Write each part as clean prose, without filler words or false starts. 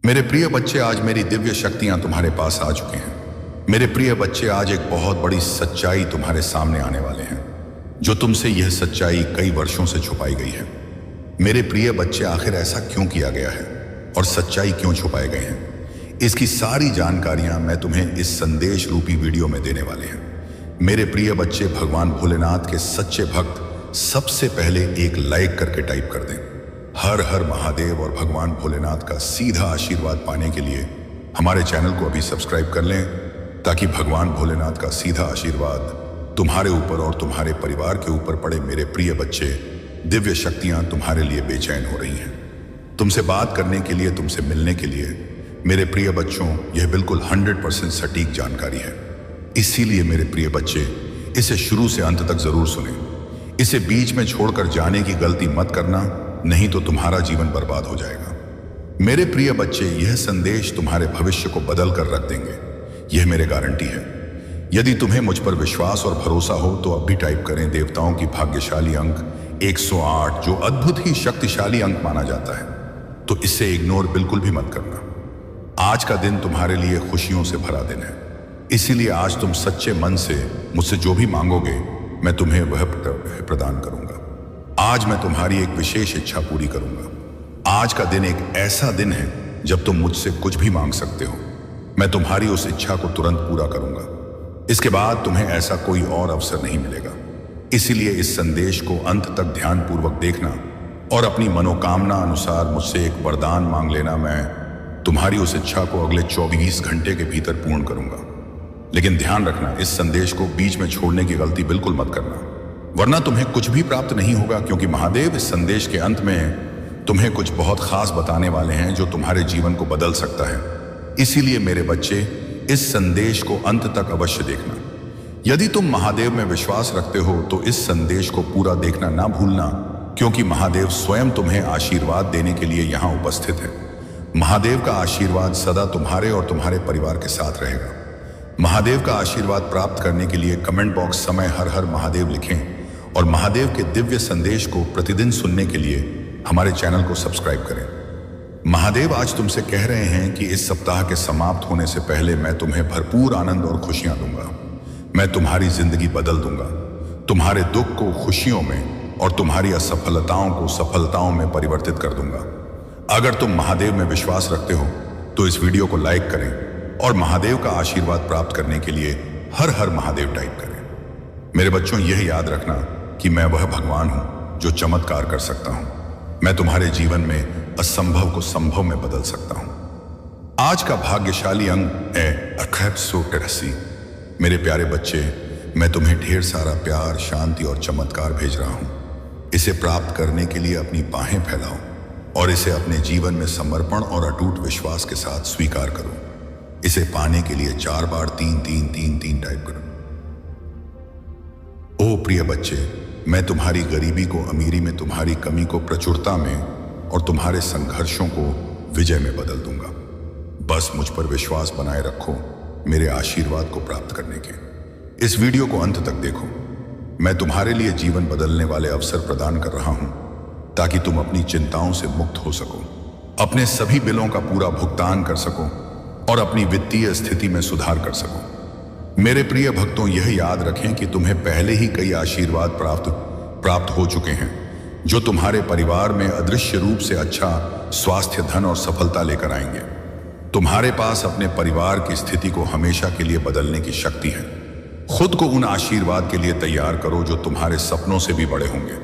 मेरे प्रिय बच्चे, आज मेरी दिव्य शक्तियां तुम्हारे पास आ चुके हैं। मेरे प्रिय बच्चे, आज एक बहुत बड़ी सच्चाई तुम्हारे सामने आने वाले हैं, जो तुमसे यह सच्चाई कई वर्षों से छुपाई गई है। मेरे प्रिय बच्चे, आखिर ऐसा क्यों किया गया है और सच्चाई क्यों छुपाए गए हैं, इसकी सारी जानकारियां मैं तुम्हें इस संदेश रूपी वीडियो में देने वाले हैं। मेरे प्रिय बच्चे, भगवान भोलेनाथ के सच्चे भक्त सबसे पहले एक लाइक करके टाइप कर दें। हर हर महादेव और भगवान भोलेनाथ का सीधा आशीर्वाद पाने के लिए हमारे चैनल को अभी सब्सक्राइब कर लें, ताकि भगवान भोलेनाथ का सीधा आशीर्वाद तुम्हारे ऊपर और तुम्हारे परिवार के ऊपर पड़े। मेरे प्रिय बच्चे, दिव्य शक्तियां तुम्हारे लिए बेचैन हो रही हैं, तुमसे बात करने के लिए, तुमसे मिलने के लिए। मेरे प्रिय बच्चों, यह बिल्कुल 100% सटीक जानकारी है, इसीलिए मेरे प्रिय बच्चे, इसे शुरू से अंत तक जरूर सुने। इसे बीच में छोड़कर जाने की गलती मत करना, नहीं तो तुम्हारा जीवन बर्बाद हो जाएगा। मेरे प्रिय बच्चे, यह संदेश तुम्हारे भविष्य को बदल कर रख देंगे, यह मेरी गारंटी है। यदि तुम्हें मुझ पर विश्वास और भरोसा हो तो अब भी टाइप करें देवताओं की भाग्यशाली अंक 108, जो अद्भुत ही शक्तिशाली अंक माना जाता है। तो इससे इग्नोर बिल्कुल भी मत करना। आज का दिन तुम्हारे लिए खुशियों से भरा दिन है, इसीलिए आज तुम सच्चे मन से मुझसे जो भी मांगोगे, मैं तुम्हें वह प्रदान करूंगा। आज मैं तुम्हारी एक विशेष इच्छा पूरी करूंगा। आज का दिन एक ऐसा दिन है जब तुम मुझसे कुछ भी मांग सकते हो, मैं तुम्हारी उस इच्छा को तुरंत पूरा करूंगा। इसके बाद तुम्हें ऐसा कोई और अवसर नहीं मिलेगा। इसीलिए इस संदेश को अंत तक ध्यानपूर्वक देखना और अपनी मनोकामना अनुसार मुझसे एक वरदान मांग लेना। मैं तुम्हारी उस इच्छा को अगले 24 घंटे के भीतर पूर्ण करूंगा। लेकिन ध्यान रखना, इस संदेश को बीच में छोड़ने की गलती बिल्कुल मत करना, वरना तुम्हें कुछ भी प्राप्त नहीं होगा। क्योंकि महादेव इस संदेश के अंत में तुम्हें कुछ बहुत खास बताने वाले हैं, जो तुम्हारे जीवन को बदल सकता है। इसीलिए मेरे बच्चे, इस संदेश को अंत तक अवश्य देखना। यदि तुम महादेव में विश्वास रखते हो तो इस संदेश को पूरा देखना ना भूलना, क्योंकि महादेव स्वयं तुम्हें आशीर्वाद देने के लिए यहाँ उपस्थित है। महादेव का आशीर्वाद सदा तुम्हारे और तुम्हारे परिवार के साथ रहेगा। महादेव का आशीर्वाद प्राप्त करने के लिए कमेंट बॉक्स समय हर हर महादेव लिखें, और महादेव के दिव्य संदेश को प्रतिदिन सुनने के लिए हमारे चैनल को सब्सक्राइब करें। महादेव आज तुमसे कह रहे हैं कि इस सप्ताह के समाप्त होने से पहले मैं तुम्हें भरपूर आनंद और खुशियां दूंगा। मैं तुम्हारी जिंदगी बदल दूंगा, तुम्हारे दुख को खुशियों में और तुम्हारी असफलताओं को सफलताओं में परिवर्तित कर दूंगा। अगर तुम महादेव में विश्वास रखते हो तो इस वीडियो को लाइक करें और महादेव का आशीर्वाद प्राप्त करने के लिए हर हर महादेव टाइप करें। मेरे बच्चों, यह याद रखना कि मैं वह भगवान हूं जो चमत्कार कर सकता हूं। मैं तुम्हारे जीवन में असंभव को संभव में बदल सकता हूं। आज का भाग्यशाली अंक है 883। मेरे प्यारे बच्चे, मैं तुम्हें ढेर सारा प्यार, शांति और चमत्कार भेज रहा हूं। इसे प्राप्त करने के लिए अपनी बाहें फैलाओ और इसे अपने जीवन में समर्पण और अटूट विश्वास के साथ स्वीकार करो। इसे पाने के लिए 4 बार 3-3-3-3 टाइप करो। ओ प्रिय बच्चे, मैं तुम्हारी गरीबी को अमीरी में, तुम्हारी कमी को प्रचुरता में और तुम्हारे संघर्षों को विजय में बदल दूंगा। बस मुझ पर विश्वास बनाए रखो मेरे आशीर्वाद को प्राप्त करने के। इस वीडियो को अंत तक देखो। मैं तुम्हारे लिए जीवन बदलने वाले अवसर प्रदान कर रहा हूं, ताकि तुम अपनी चिंताओं से मुक्त हो सको, अपने सभी बिलों का पूरा भुगतान कर सको और अपनी वित्तीय स्थिति में सुधार कर सको। मेरे प्रिय भक्तों, यह याद रखें कि तुम्हें पहले ही कई आशीर्वाद प्राप्त हो चुके हैं, जो तुम्हारे परिवार में अदृश्य रूप से अच्छा स्वास्थ्य, धन और सफलता लेकर आएंगे। तुम्हारे पास अपने परिवार की स्थिति को हमेशा के लिए बदलने की शक्ति है। खुद को उन आशीर्वाद के लिए तैयार करो जो तुम्हारे सपनों से भी बड़े होंगे।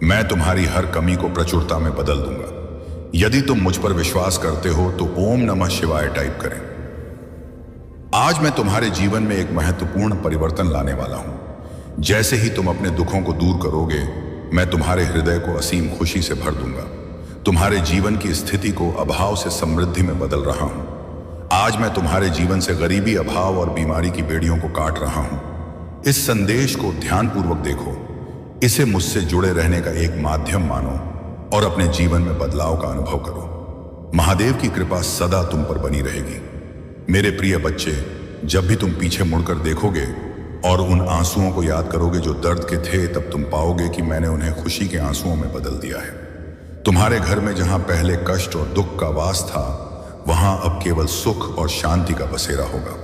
मैं तुम्हारी हर कमी को प्रचुरता में बदल दूंगा। यदि तुम मुझ पर विश्वास करते हो तो ओम नमः शिवाय टाइप करें। आज मैं तुम्हारे जीवन में एक महत्वपूर्ण परिवर्तन लाने वाला हूं। जैसे ही तुम अपने दुखों को दूर करोगे, मैं तुम्हारे हृदय को असीम खुशी से भर दूंगा। तुम्हारे जीवन की स्थिति को अभाव से समृद्धि में बदल रहा हूं। आज मैं तुम्हारे जीवन से गरीबी, अभाव और बीमारी की बेड़ियों को काट रहा हूं। इस संदेश को ध्यानपूर्वक देखो, इसे मुझसे जुड़े रहने का एक माध्यम मानो और अपने जीवन में बदलाव का अनुभव करो। महादेव की कृपा सदा तुम पर बनी रहेगी। मेरे प्रिय बच्चे, जब भी तुम पीछे मुड़कर देखोगे और उन आंसुओं को याद करोगे जो दर्द के थे, तब तुम पाओगे कि मैंने उन्हें खुशी के आंसुओं में बदल दिया है। तुम्हारे घर में जहां पहले कष्ट और दुख का वास था, वहां अब केवल सुख और शांति का बसेरा होगा।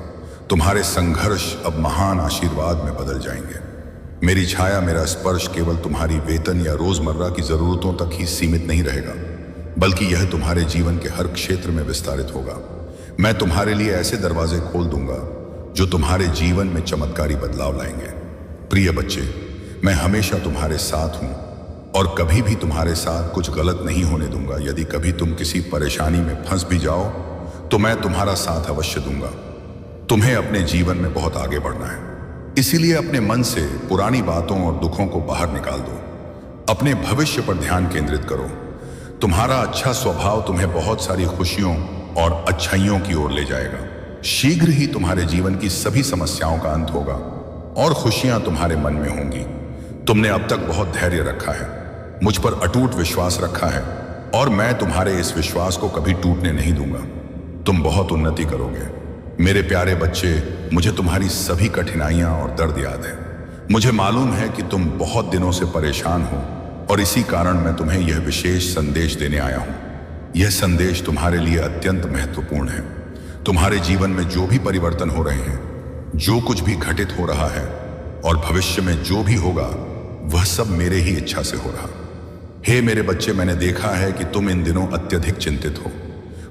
तुम्हारे संघर्ष अब महान आशीर्वाद में बदल जाएंगे। मेरी छाया, मेरा स्पर्श केवल तुम्हारी वेतन या रोजमर्रा की जरूरतों तक ही सीमित नहीं रहेगा, बल्कि यह तुम्हारे जीवन के हर क्षेत्र में विस्तारित होगा। मैं तुम्हारे लिए ऐसे दरवाजे खोल दूंगा जो तुम्हारे जीवन में चमत्कारी बदलाव लाएंगे। प्रिय बच्चे, मैं हमेशा तुम्हारे साथ हूं और कभी भी तुम्हारे साथ कुछ गलत नहीं होने दूंगा। यदि कभी तुम किसी परेशानी में फंस भी जाओ तो मैं तुम्हारा साथ अवश्य दूंगा। तुम्हें अपने जीवन में बहुत आगे बढ़ना है, इसीलिए अपने मन से पुरानी बातों और दुखों को बाहर निकाल दो। अपने भविष्य पर ध्यान केंद्रित करो। तुम्हारा अच्छा स्वभाव तुम्हें बहुत सारी खुशियों और अच्छाइयों की ओर ले जाएगा। शीघ्र ही तुम्हारे जीवन की सभी समस्याओं का अंत होगा और खुशियां तुम्हारे मन में होंगी। तुमने अब तक बहुत धैर्य रखा है, मुझ पर अटूट विश्वास रखा है और मैं तुम्हारे इस विश्वास को कभी टूटने नहीं दूंगा। तुम बहुत उन्नति करोगे। मेरे प्यारे बच्चे, मुझे तुम्हारी सभी कठिनाइयां और दर्द याद है। मुझे मालूम है कि तुम बहुत दिनों से परेशान हो और इसी कारण मैं तुम्हें यह विशेष संदेश देने आया हूं। यह संदेश तुम्हारे लिए अत्यंत महत्वपूर्ण है। तुम्हारे जीवन में जो भी परिवर्तन हो रहे हैं, जो कुछ भी घटित हो रहा है और भविष्य में जो भी होगा, वह सब मेरे ही इच्छा से हो रहा। हे मेरे बच्चे, मैंने देखा है कि तुम इन दिनों अत्यधिक चिंतित हो।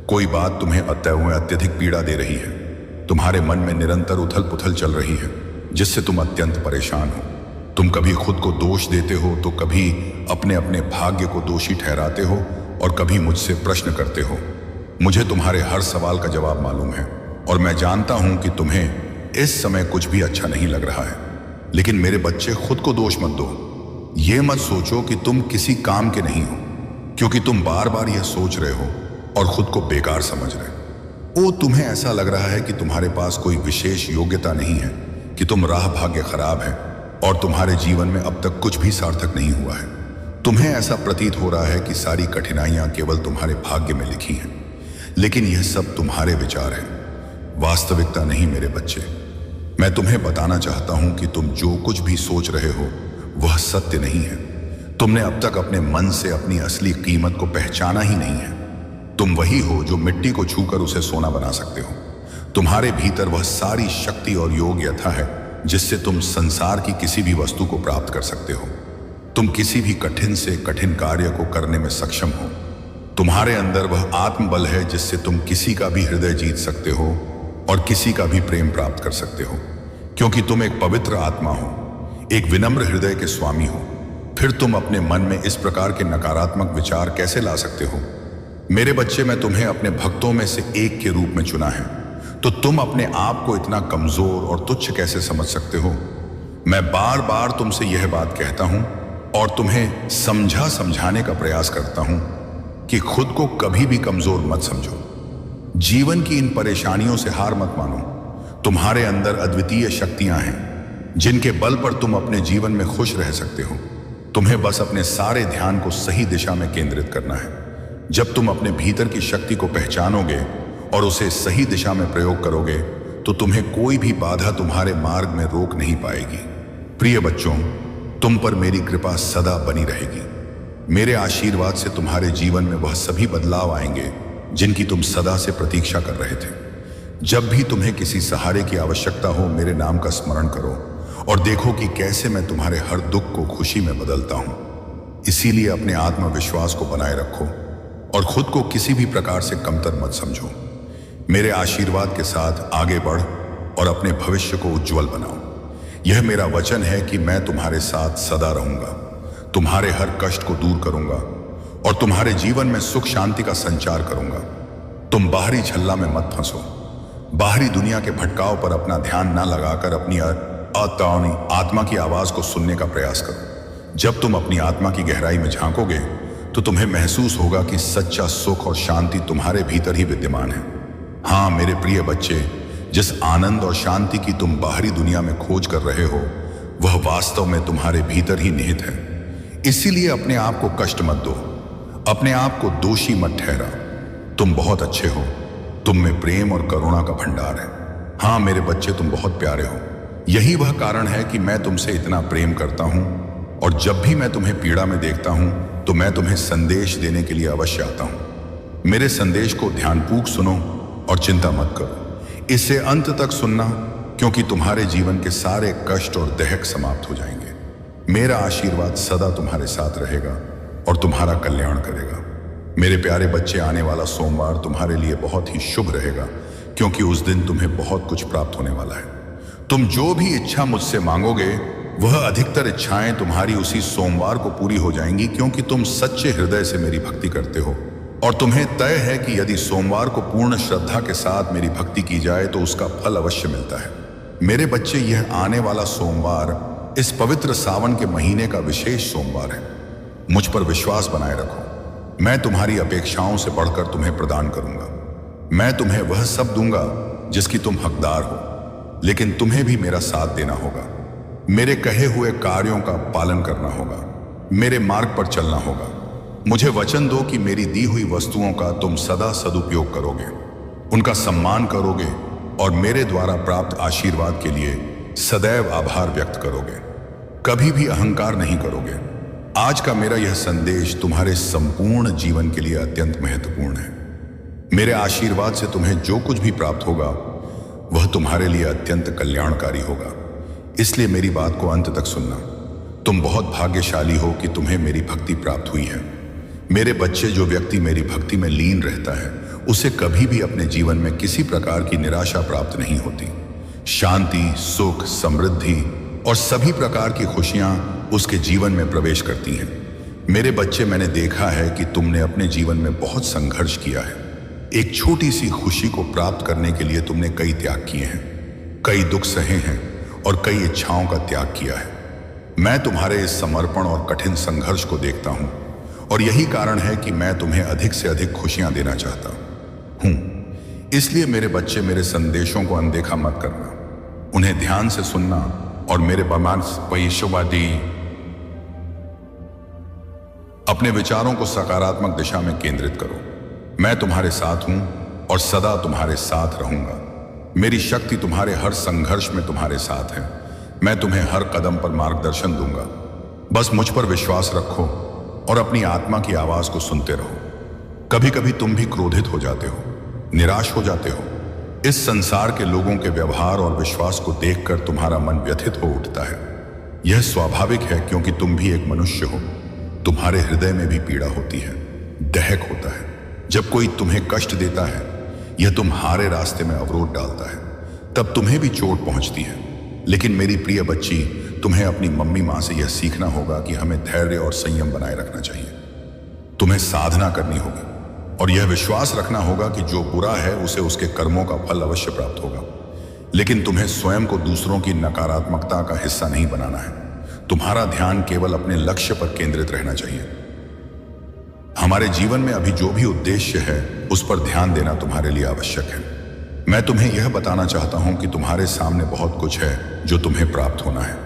कोई बात तुम्हें अत्यधिक पीड़ा दे रही है। तुम्हारे मन में निरंतर उथल पुथल चल रही है, जिससे तुम अत्यंत परेशान हो। तुम कभी खुद को दोष देते हो तो कभी अपने अपने भाग्य को दोषी ठहराते हो और कभी मुझसे प्रश्न करते हो। मुझे तुम्हारे हर सवाल का जवाब मालूम है और मैं जानता हूं कि तुम्हें इस समय कुछ भी अच्छा नहीं लग रहा है। लेकिन मेरे बच्चे, खुद को दोष मत दो। ये मत सोचो कि तुम किसी काम के नहीं हो, क्योंकि तुम बार बार यह सोच रहे हो और खुद को बेकार समझ रहे हो। तुम्हें ऐसा लग रहा है कि तुम्हारे पास कोई विशेष योग्यता नहीं है, कि तुम राह भाग्य खराब है और तुम्हारे जीवन में अब तक कुछ भी सार्थक नहीं हुआ है। तुम्हें ऐसा प्रतीत हो रहा है कि सारी कठिनाइयां केवल तुम्हारे भाग्य में लिखी हैं, लेकिन यह सब तुम्हारे विचार हैं, वास्तविकता नहीं। मेरे बच्चे, मैं तुम्हें बताना चाहता हूं कि तुम जो कुछ भी सोच रहे हो वह सत्य नहीं है। तुमने अब तक अपने मन से अपनी असली कीमत को पहचाना ही नहीं है। तुम वही हो जो मिट्टी को छूकर उसे सोना बना सकते हो। तुम्हारे भीतर वह सारी शक्ति और योग्यता है जिससे तुम संसार की किसी भी वस्तु को प्राप्त कर सकते हो। तुम किसी भी कठिन से कठिन कार्य को करने में सक्षम हो। तुम्हारे अंदर वह आत्मबल है जिससे तुम किसी का भी हृदय जीत सकते हो और किसी का भी प्रेम प्राप्त कर सकते हो, क्योंकि तुम एक पवित्र आत्मा हो, एक विनम्र हृदय के स्वामी हो। फिर तुम अपने मन में इस प्रकार के नकारात्मक विचार कैसे ला सकते हो? मेरे बच्चे, मैं तुम्हें अपने भक्तों में से एक के रूप में चुना है, तो तुम अपने आप को इतना कमजोर और तुच्छ कैसे समझ सकते हो? मैं बार बार तुमसे यह बात कहता हूं और तुम्हें समझाने का प्रयास करता हूं कि खुद को कभी भी कमजोर मत समझो। जीवन की इन परेशानियों से हार मत मानो। तुम्हारे अंदर अद्वितीय शक्तियां हैं जिनके बल पर तुम अपने जीवन में खुश रह सकते हो। तुम्हें बस अपने सारे ध्यान को सही दिशा में केंद्रित करना है। जब तुम अपने भीतर की शक्ति को पहचानोगे और उसे सही दिशा में प्रयोग करोगे तो तुम्हें कोई भी बाधा तुम्हारे मार्ग में रोक नहीं पाएगी। प्रिय बच्चों, तुम पर मेरी कृपा सदा बनी रहेगी। मेरे आशीर्वाद से तुम्हारे जीवन में वह सभी बदलाव आएंगे जिनकी तुम सदा से प्रतीक्षा कर रहे थे। जब भी तुम्हें किसी सहारे की आवश्यकता हो, मेरे नाम का स्मरण करो और देखो कि कैसे मैं तुम्हारे हर दुख को खुशी में बदलता हूं। इसीलिए अपने आत्मविश्वास को बनाए रखो और खुद को किसी भी प्रकार से कमतर मत समझो। मेरे आशीर्वाद के साथ आगे बढ़ और अपने भविष्य को उज्जवल बनाओ। यह मेरा वचन है कि मैं तुम्हारे साथ सदा रहूंगा, तुम्हारे हर कष्ट को दूर करूंगा और तुम्हारे जीवन में सुख शांति का संचार करूंगा। तुम बाहरी छल्ला में मत फंसो। बाहरी दुनिया के भटकाव पर अपना ध्यान न लगाकर अपनी अतावनी आत्मा की आवाज को सुनने का प्रयास करो। जब तुम अपनी आत्मा की गहराई में झांकोगे तो तुम्हें महसूस होगा कि सच्चा सुख और शांति तुम्हारे भीतर ही विद्यमान है। हाँ मेरे प्रिय बच्चे, जिस आनंद और शांति की तुम बाहरी दुनिया में खोज कर रहे हो वह वास्तव में तुम्हारे भीतर ही निहित है। इसीलिए अपने आप को कष्ट मत दो, अपने आप को दोषी मत ठहरा। तुम बहुत अच्छे हो, तुम में प्रेम और करुणा का भंडार है। हाँ मेरे बच्चे, तुम बहुत प्यारे हो। यही वह कारण है कि मैं तुमसे इतना प्रेम करता हूं और जब भी मैं तुम्हें पीड़ा में देखता हूं तो मैं तुम्हें संदेश देने के लिए अवश्य आता हूं। मेरे संदेश को ध्यानपूर्वक सुनो और चिंता मत करो। इसे अंत तक सुनना, क्योंकि तुम्हारे जीवन के सारे कष्ट और दहक समाप्त हो जाएंगे। मेरा आशीर्वाद सदा तुम्हारे साथ रहेगा और तुम्हारा कल्याण करेगा। मेरे प्यारे बच्चे, आने वाला सोमवार तुम्हारे लिए बहुत ही शुभ रहेगा, क्योंकि उस दिन तुम्हें बहुत कुछ प्राप्त होने वाला है। तुम जो भी इच्छा मुझसे मांगोगे, वह अधिकतर इच्छाएं तुम्हारी उसी सोमवार को पूरी हो जाएंगी, क्योंकि तुम सच्चे हृदय से मेरी भक्ति करते हो और तुम्हें तय है कि यदि सोमवार को पूर्ण श्रद्धा के साथ मेरी भक्ति की जाए तो उसका फल अवश्य मिलता है। मेरे बच्चे, यह आने वाला सोमवार इस पवित्र सावन के महीने का विशेष सोमवार है। मुझ पर विश्वास बनाए रखो। मैं तुम्हारी अपेक्षाओं से बढ़कर तुम्हें प्रदान करूंगा। मैं तुम्हें वह सब दूंगा जिसकी तुम हकदार हो, लेकिन तुम्हें भी मेरा साथ देना होगा। मेरे कहे हुए कार्यों का पालन करना होगा, मेरे मार्ग पर चलना होगा। मुझे वचन दो कि मेरी दी हुई वस्तुओं का तुम सदा सदुपयोग करोगे, उनका सम्मान करोगे और मेरे द्वारा प्राप्त आशीर्वाद के लिए सदैव आभार व्यक्त करोगे। कभी भी अहंकार नहीं करोगे। आज का मेरा यह संदेश तुम्हारे संपूर्ण जीवन के लिए अत्यंत महत्वपूर्ण है। मेरे आशीर्वाद से तुम्हें जो कुछ भी प्राप्त होगा, वह तुम्हारे लिए अत्यंत कल्याणकारी होगा। इसलिए मेरी बात को अंत तक सुनना। तुम बहुत भाग्यशाली हो कि तुम्हें मेरी भक्ति प्राप्त हुई है। मेरे बच्चे, जो व्यक्ति मेरी भक्ति में लीन रहता है, उसे कभी भी अपने जीवन में किसी प्रकार की निराशा प्राप्त नहीं होती। शांति, सुख, समृद्धि और सभी प्रकार की खुशियां उसके जीवन में प्रवेश करती हैं। मेरे बच्चे, मैंने देखा है कि तुमने अपने जीवन में बहुत संघर्ष किया है। एक छोटी सी खुशी को प्राप्त करने के लिए तुमने कई त्याग किए हैं, कई दुख सहे हैं और कई इच्छाओं का त्याग किया है। मैं तुम्हारे इस समर्पण और कठिन संघर्ष को देखता हूं और यही कारण है कि मैं तुम्हें अधिक से अधिक खुशियां देना चाहता हूं। इसलिए मेरे बच्चे, मेरे संदेशों को अनदेखा मत करना, उन्हें ध्यान से सुनना और मेरे भविष्यवादी अपने विचारों को सकारात्मक दिशा में केंद्रित करो। मैं तुम्हारे साथ हूं और सदा तुम्हारे साथ रहूंगा। मेरी शक्ति तुम्हारे हर संघर्ष में तुम्हारे साथ है। मैं तुम्हें हर कदम पर मार्गदर्शन दूंगा। बस मुझ पर विश्वास रखो और अपनी आत्मा की आवाज को सुनते रहो। कभी कभी तुम भी क्रोधित हो जाते हो, निराश हो जाते हो। इस संसार के लोगों के व्यवहार और विश्वास को देखकर तुम्हारा मन व्यथित हो उठता है। यह स्वाभाविक है, क्योंकि तुम भी एक मनुष्य हो। तुम्हारे हृदय में भी पीड़ा होती है, दहक होता है। जब कोई तुम्हें कष्ट देता है, यह तुम्हारे रास्ते में अवरोध डालता है, तब तुम्हें भी चोट पहुंचती है। लेकिन मेरी प्रिय बच्ची, तुम्हें अपनी मम्मी माँ से यह सीखना होगा कि हमें धैर्य और संयम बनाए रखना चाहिए। तुम्हें साधना करनी होगी और यह विश्वास रखना होगा कि जो बुरा है उसे उसके कर्मों का फल अवश्य प्राप्त होगा। लेकिन तुम्हें स्वयं को दूसरों की नकारात्मकता का हिस्सा नहीं बनाना है। तुम्हारा ध्यान केवल अपने लक्ष्य पर केंद्रित रहना चाहिए। हमारे जीवन में अभी जो भी उद्देश्य है, उस पर ध्यान देना तुम्हारे लिए आवश्यक है। मैं तुम्हें यह बताना चाहता हूं कि तुम्हारे सामने बहुत कुछ है जो तुम्हें प्राप्त होना है।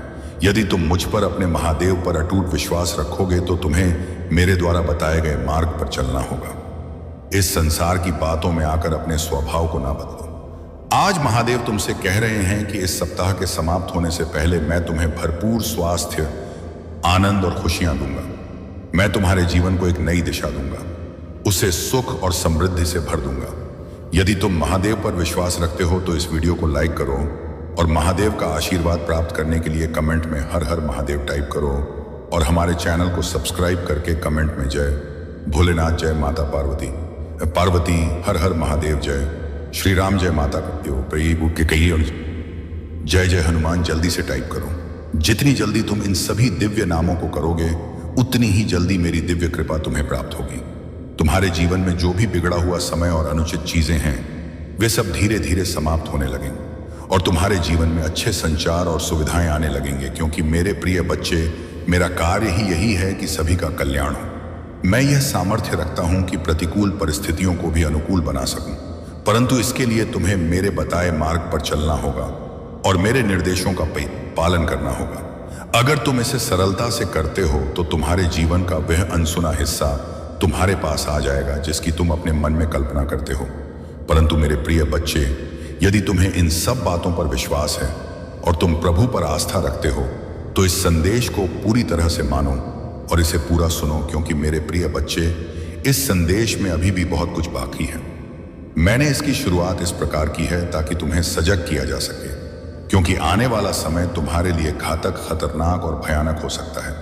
यदि तुम मुझ पर, अपने महादेव पर अटूट विश्वास रखोगे, तो तुम्हें मेरे द्वारा बताए गए मार्ग पर चलना होगा। इस संसार की बातों में आकर अपने स्वभाव को ना बदलो। आज महादेव तुमसे कह रहे हैं कि इस सप्ताह के समाप्त होने से पहले मैं तुम्हें भरपूर स्वास्थ्य, आनंद और खुशियां दूंगा। मैं तुम्हारे जीवन को एक नई दिशा दूंगा, उसे सुख और समृद्धि से भर दूंगा। यदि तुम महादेव पर विश्वास रखते हो तो इस वीडियो को लाइक करो और महादेव का आशीर्वाद प्राप्त करने के लिए कमेंट में हर हर महादेव टाइप करो और हमारे चैनल को सब्सक्राइब करके कमेंट में जय भोलेनाथ, जय माता पार्वती, हर हर महादेव, जय श्री राम, जय माता प्रभु के कहिए और जय जय हनुमान जल्दी से टाइप करो। जितनी जल्दी तुम इन सभी दिव्य नामों को करोगे, उतनी ही जल्दी मेरी दिव्य कृपा तुम्हें प्राप्त होगी। तुम्हारे जीवन में जो भी बिगड़ा हुआ समय और अनुचित चीजें हैं, वे सब धीरे धीरे समाप्त होने लगेंगे और तुम्हारे जीवन में अच्छे संचार और सुविधाएं आने लगेंगे, क्योंकि मेरे प्रिय बच्चे, मेरा कार्य ही यही है कि सभी का कल्याण हो। मैं यह सामर्थ्य रखता हूं कि प्रतिकूल परिस्थितियों को भी अनुकूल बना सकूं, परंतु इसके लिए तुम्हें मेरे बताए मार्ग पर चलना होगा और मेरे निर्देशों का पालन करना होगा। अगर तुम इसे सरलता से करते हो तो तुम्हारे जीवन का वह अनसुना हिस्सा तुम्हारे पास आ जाएगा जिसकी तुम अपने मन में कल्पना करते हो। परंतु मेरे प्रिय बच्चे, यदि तुम्हें इन सब बातों पर विश्वास है और तुम प्रभु पर आस्था रखते हो, तो इस संदेश को पूरी तरह से मानो और इसे पूरा सुनो, क्योंकि मेरे प्रिय बच्चे, इस संदेश में अभी भी बहुत कुछ बाकी है। मैंने इसकी शुरुआत इस प्रकार की है ताकि तुम्हें सजग किया जा सके, क्योंकि आने वाला समय तुम्हारे लिए घातक, खतरनाक और भयानक हो सकता है।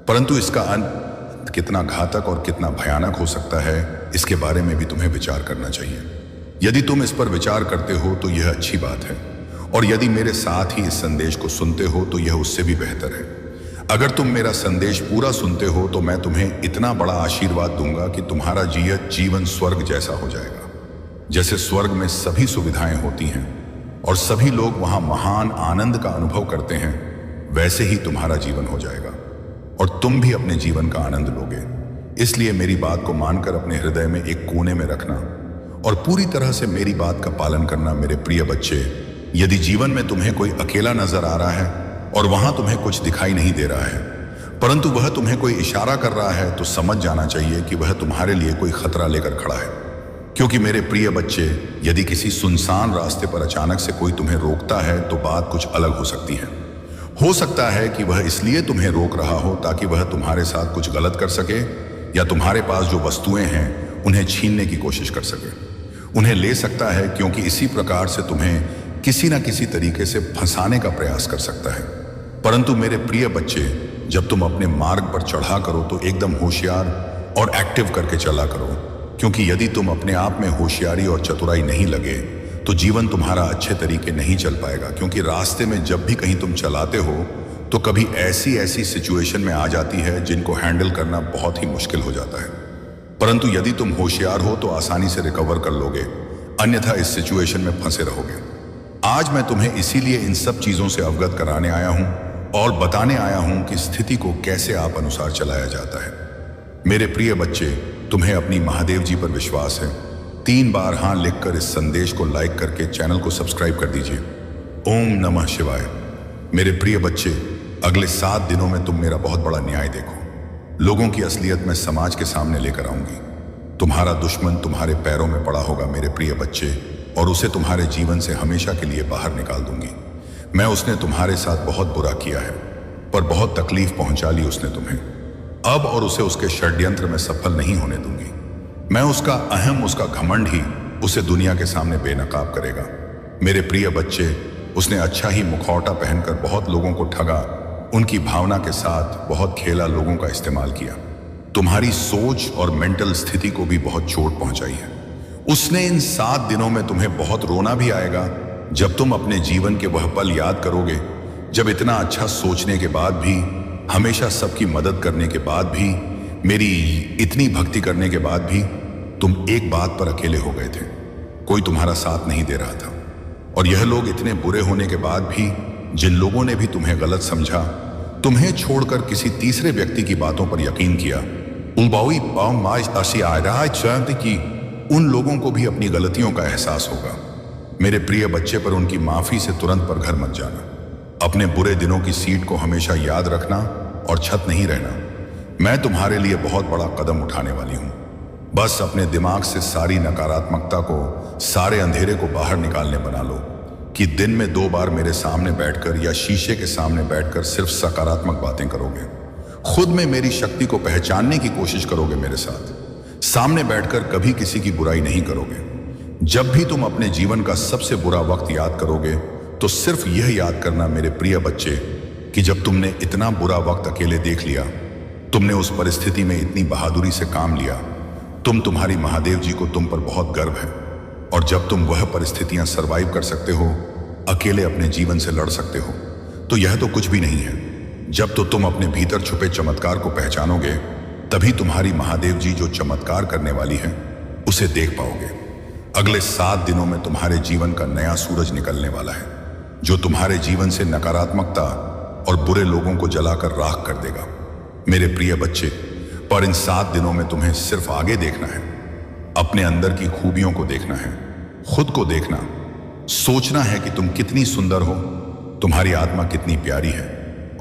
परंतु इसका अंत कितना घातक और कितना भयानक हो सकता है, इसके बारे में भी तुम्हें विचार करना चाहिए। यदि तुम इस पर विचार करते हो तो यह अच्छी बात है, और यदि मेरे साथ ही इस संदेश को सुनते हो तो यह उससे भी बेहतर है। अगर तुम मेरा संदेश पूरा सुनते हो तो मैं तुम्हें इतना बड़ा आशीर्वाद दूंगा कि तुम्हारा जीवन स्वर्ग जैसा हो जाएगा। जैसे स्वर्ग में सभी सुविधाएं होती हैं और सभी लोग वहां महान आनंद का अनुभव करते हैं, वैसे ही तुम्हारा जीवन हो जाएगा और तुम भी अपने जीवन का आनंद लोगे। इसलिए मेरी बात को मानकर अपने हृदय में एक कोने में रखना और पूरी तरह से मेरी बात का पालन करना मेरे प्रिय बच्चे। यदि जीवन में तुम्हें कोई अकेला नजर आ रहा है और वहां तुम्हें कुछ दिखाई नहीं दे रहा है, परंतु वह तुम्हें कोई इशारा कर रहा है, तो समझ जाना चाहिए कि वह तुम्हारे लिए कोई खतरा लेकर खड़ा है। क्योंकि मेरे प्रिय बच्चे, यदि किसी सुनसान रास्ते पर अचानक से कोई तुम्हें रोकता है तो बात कुछ अलग हो सकती है। हो सकता है कि वह इसलिए तुम्हें रोक रहा हो ताकि वह तुम्हारे साथ कुछ गलत कर सके, या तुम्हारे पास जो वस्तुएं हैं उन्हें छीनने की कोशिश कर सके। उन्हें ले सकता है क्योंकि इसी प्रकार से तुम्हें किसी न किसी तरीके से फंसाने का प्रयास कर सकता है। परंतु मेरे प्रिय बच्चे, जब तुम अपने मार्ग पर चढ़ा करो तो एकदम होशियार और एक्टिव करके चला करो, क्योंकि यदि तुम अपने आप में होशियारी और चतुराई नहीं लगे तो जीवन तुम्हारा अच्छे तरीके नहीं चल पाएगा। क्योंकि रास्ते में जब भी कहीं तुम चलाते हो तो कभी ऐसी सिचुएशन में आ जाती है जिनको हैंडल करना बहुत ही मुश्किल हो जाता है। परंतु यदि तुम होशियार हो तो आसानी से रिकवर कर लोगे, अन्यथा इस सिचुएशन में फंसे रहोगे। आज मैं तुम्हें इसीलिए इन सब चीजों से अवगत कराने आया हूं और बताने आया हूं कि स्थिति को कैसे आप अनुसार चलाया जाता है। मेरे प्रिय बच्चे, तुम्हें अपनी महादेव जी पर विश्वास है? 3 बार हाँ लिखकर इस संदेश को लाइक करके चैनल को सब्सक्राइब कर दीजिए। ओम नमः शिवाय। मेरे प्रिय बच्चे, अगले 7 दिनों में तुम मेरा बहुत बड़ा न्याय देखो। लोगों की असलियत मैं समाज के सामने लेकर आऊंगी। तुम्हारा दुश्मन तुम्हारे पैरों में पड़ा होगा मेरे प्रिय बच्चे, और उसे तुम्हारे जीवन से हमेशा के लिए बाहर निकाल दूंगी। मैं उसने तुम्हारे साथ बहुत बुरा किया है, पर बहुत तकलीफ पहुंचा ली उसने तुम्हें। अब और उसे उसके षड्यंत्र में सफल नहीं होने दूंगी। मैं उसका अहम, उसका घमंड ही उसे दुनिया के सामने बेनकाब करेगा। मेरे प्रिय बच्चे, उसने अच्छा ही मुखौटा पहनकर बहुत लोगों को ठगा, उनकी भावना के साथ बहुत खेला, लोगों का इस्तेमाल किया। तुम्हारी सोच और मेंटल स्थिति को भी बहुत चोट पहुंचाई है। उसने इन 7 दिनों में तुम्हें बहुत रोना भी आएगा जब तुम अपने जीवन के वह पल याद करोगे, जब इतना अच्छा सोचने के बाद भी, हमेशा सबकी मदद करने के बाद भी, मेरी इतनी भक्ति करने के बाद भी तुम एक बात पर अकेले हो गए थे। कोई तुम्हारा साथ नहीं दे रहा था। और यह लोग इतने बुरे होने के बाद भी, जिन लोगों ने भी तुम्हें गलत समझा, तुम्हें छोड़कर किसी तीसरे व्यक्ति की बातों पर यकीन किया, कि उन लोगों को भी अपनी गलतियों का एहसास होगा। मेरे प्रिय बच्चे, पर उनकी माफी से तुरंत पर घर मत जाना। अपने बुरे दिनों की सीट को हमेशा याद रखना और छत नहीं रहना। मैं तुम्हारे लिए बहुत बड़ा कदम उठाने वाली हूं। बस अपने दिमाग से सारी नकारात्मकता को, सारे अंधेरे को बाहर निकालने बना लो कि दिन में 2 बार मेरे सामने बैठकर या शीशे के सामने बैठकर सिर्फ सकारात्मक बातें करोगे। खुद में मेरी शक्ति को पहचानने की कोशिश करोगे। मेरे साथ सामने बैठकर कभी किसी की बुराई नहीं करोगे। जब भी तुम अपने जीवन का सबसे बुरा वक्त याद करोगे तो सिर्फ यह याद करना मेरे प्रिय बच्चे कि जब तुमने इतना बुरा वक्त अकेले देख लिया, तुमने उस परिस्थिति में इतनी बहादुरी से काम लिया, तुम्हारी महादेव जी को तुम पर बहुत गर्व है। और जब तुम वह परिस्थितियां सरवाइव कर सकते हो, अकेले अपने जीवन से लड़ सकते हो, तो यह तो कुछ भी नहीं है। जब तो तुम अपने भीतर छुपे चमत्कार को पहचानोगे, तभी तुम्हारी महादेव जी जो चमत्कार करने वाली है उसे देख पाओगे। अगले 7 दिनों में तुम्हारे जीवन का नया सूरज निकलने वाला है, जो तुम्हारे जीवन से नकारात्मकता और बुरे लोगों को जलाकर राख कर देगा। मेरे प्रिय बच्चे, पर इन 7 दिनों में तुम्हें सिर्फ आगे देखना है, अपने अंदर की खूबियों को देखना है, खुद को देखना, सोचना है कि तुम कितनी सुंदर हो, तुम्हारी आत्मा कितनी प्यारी है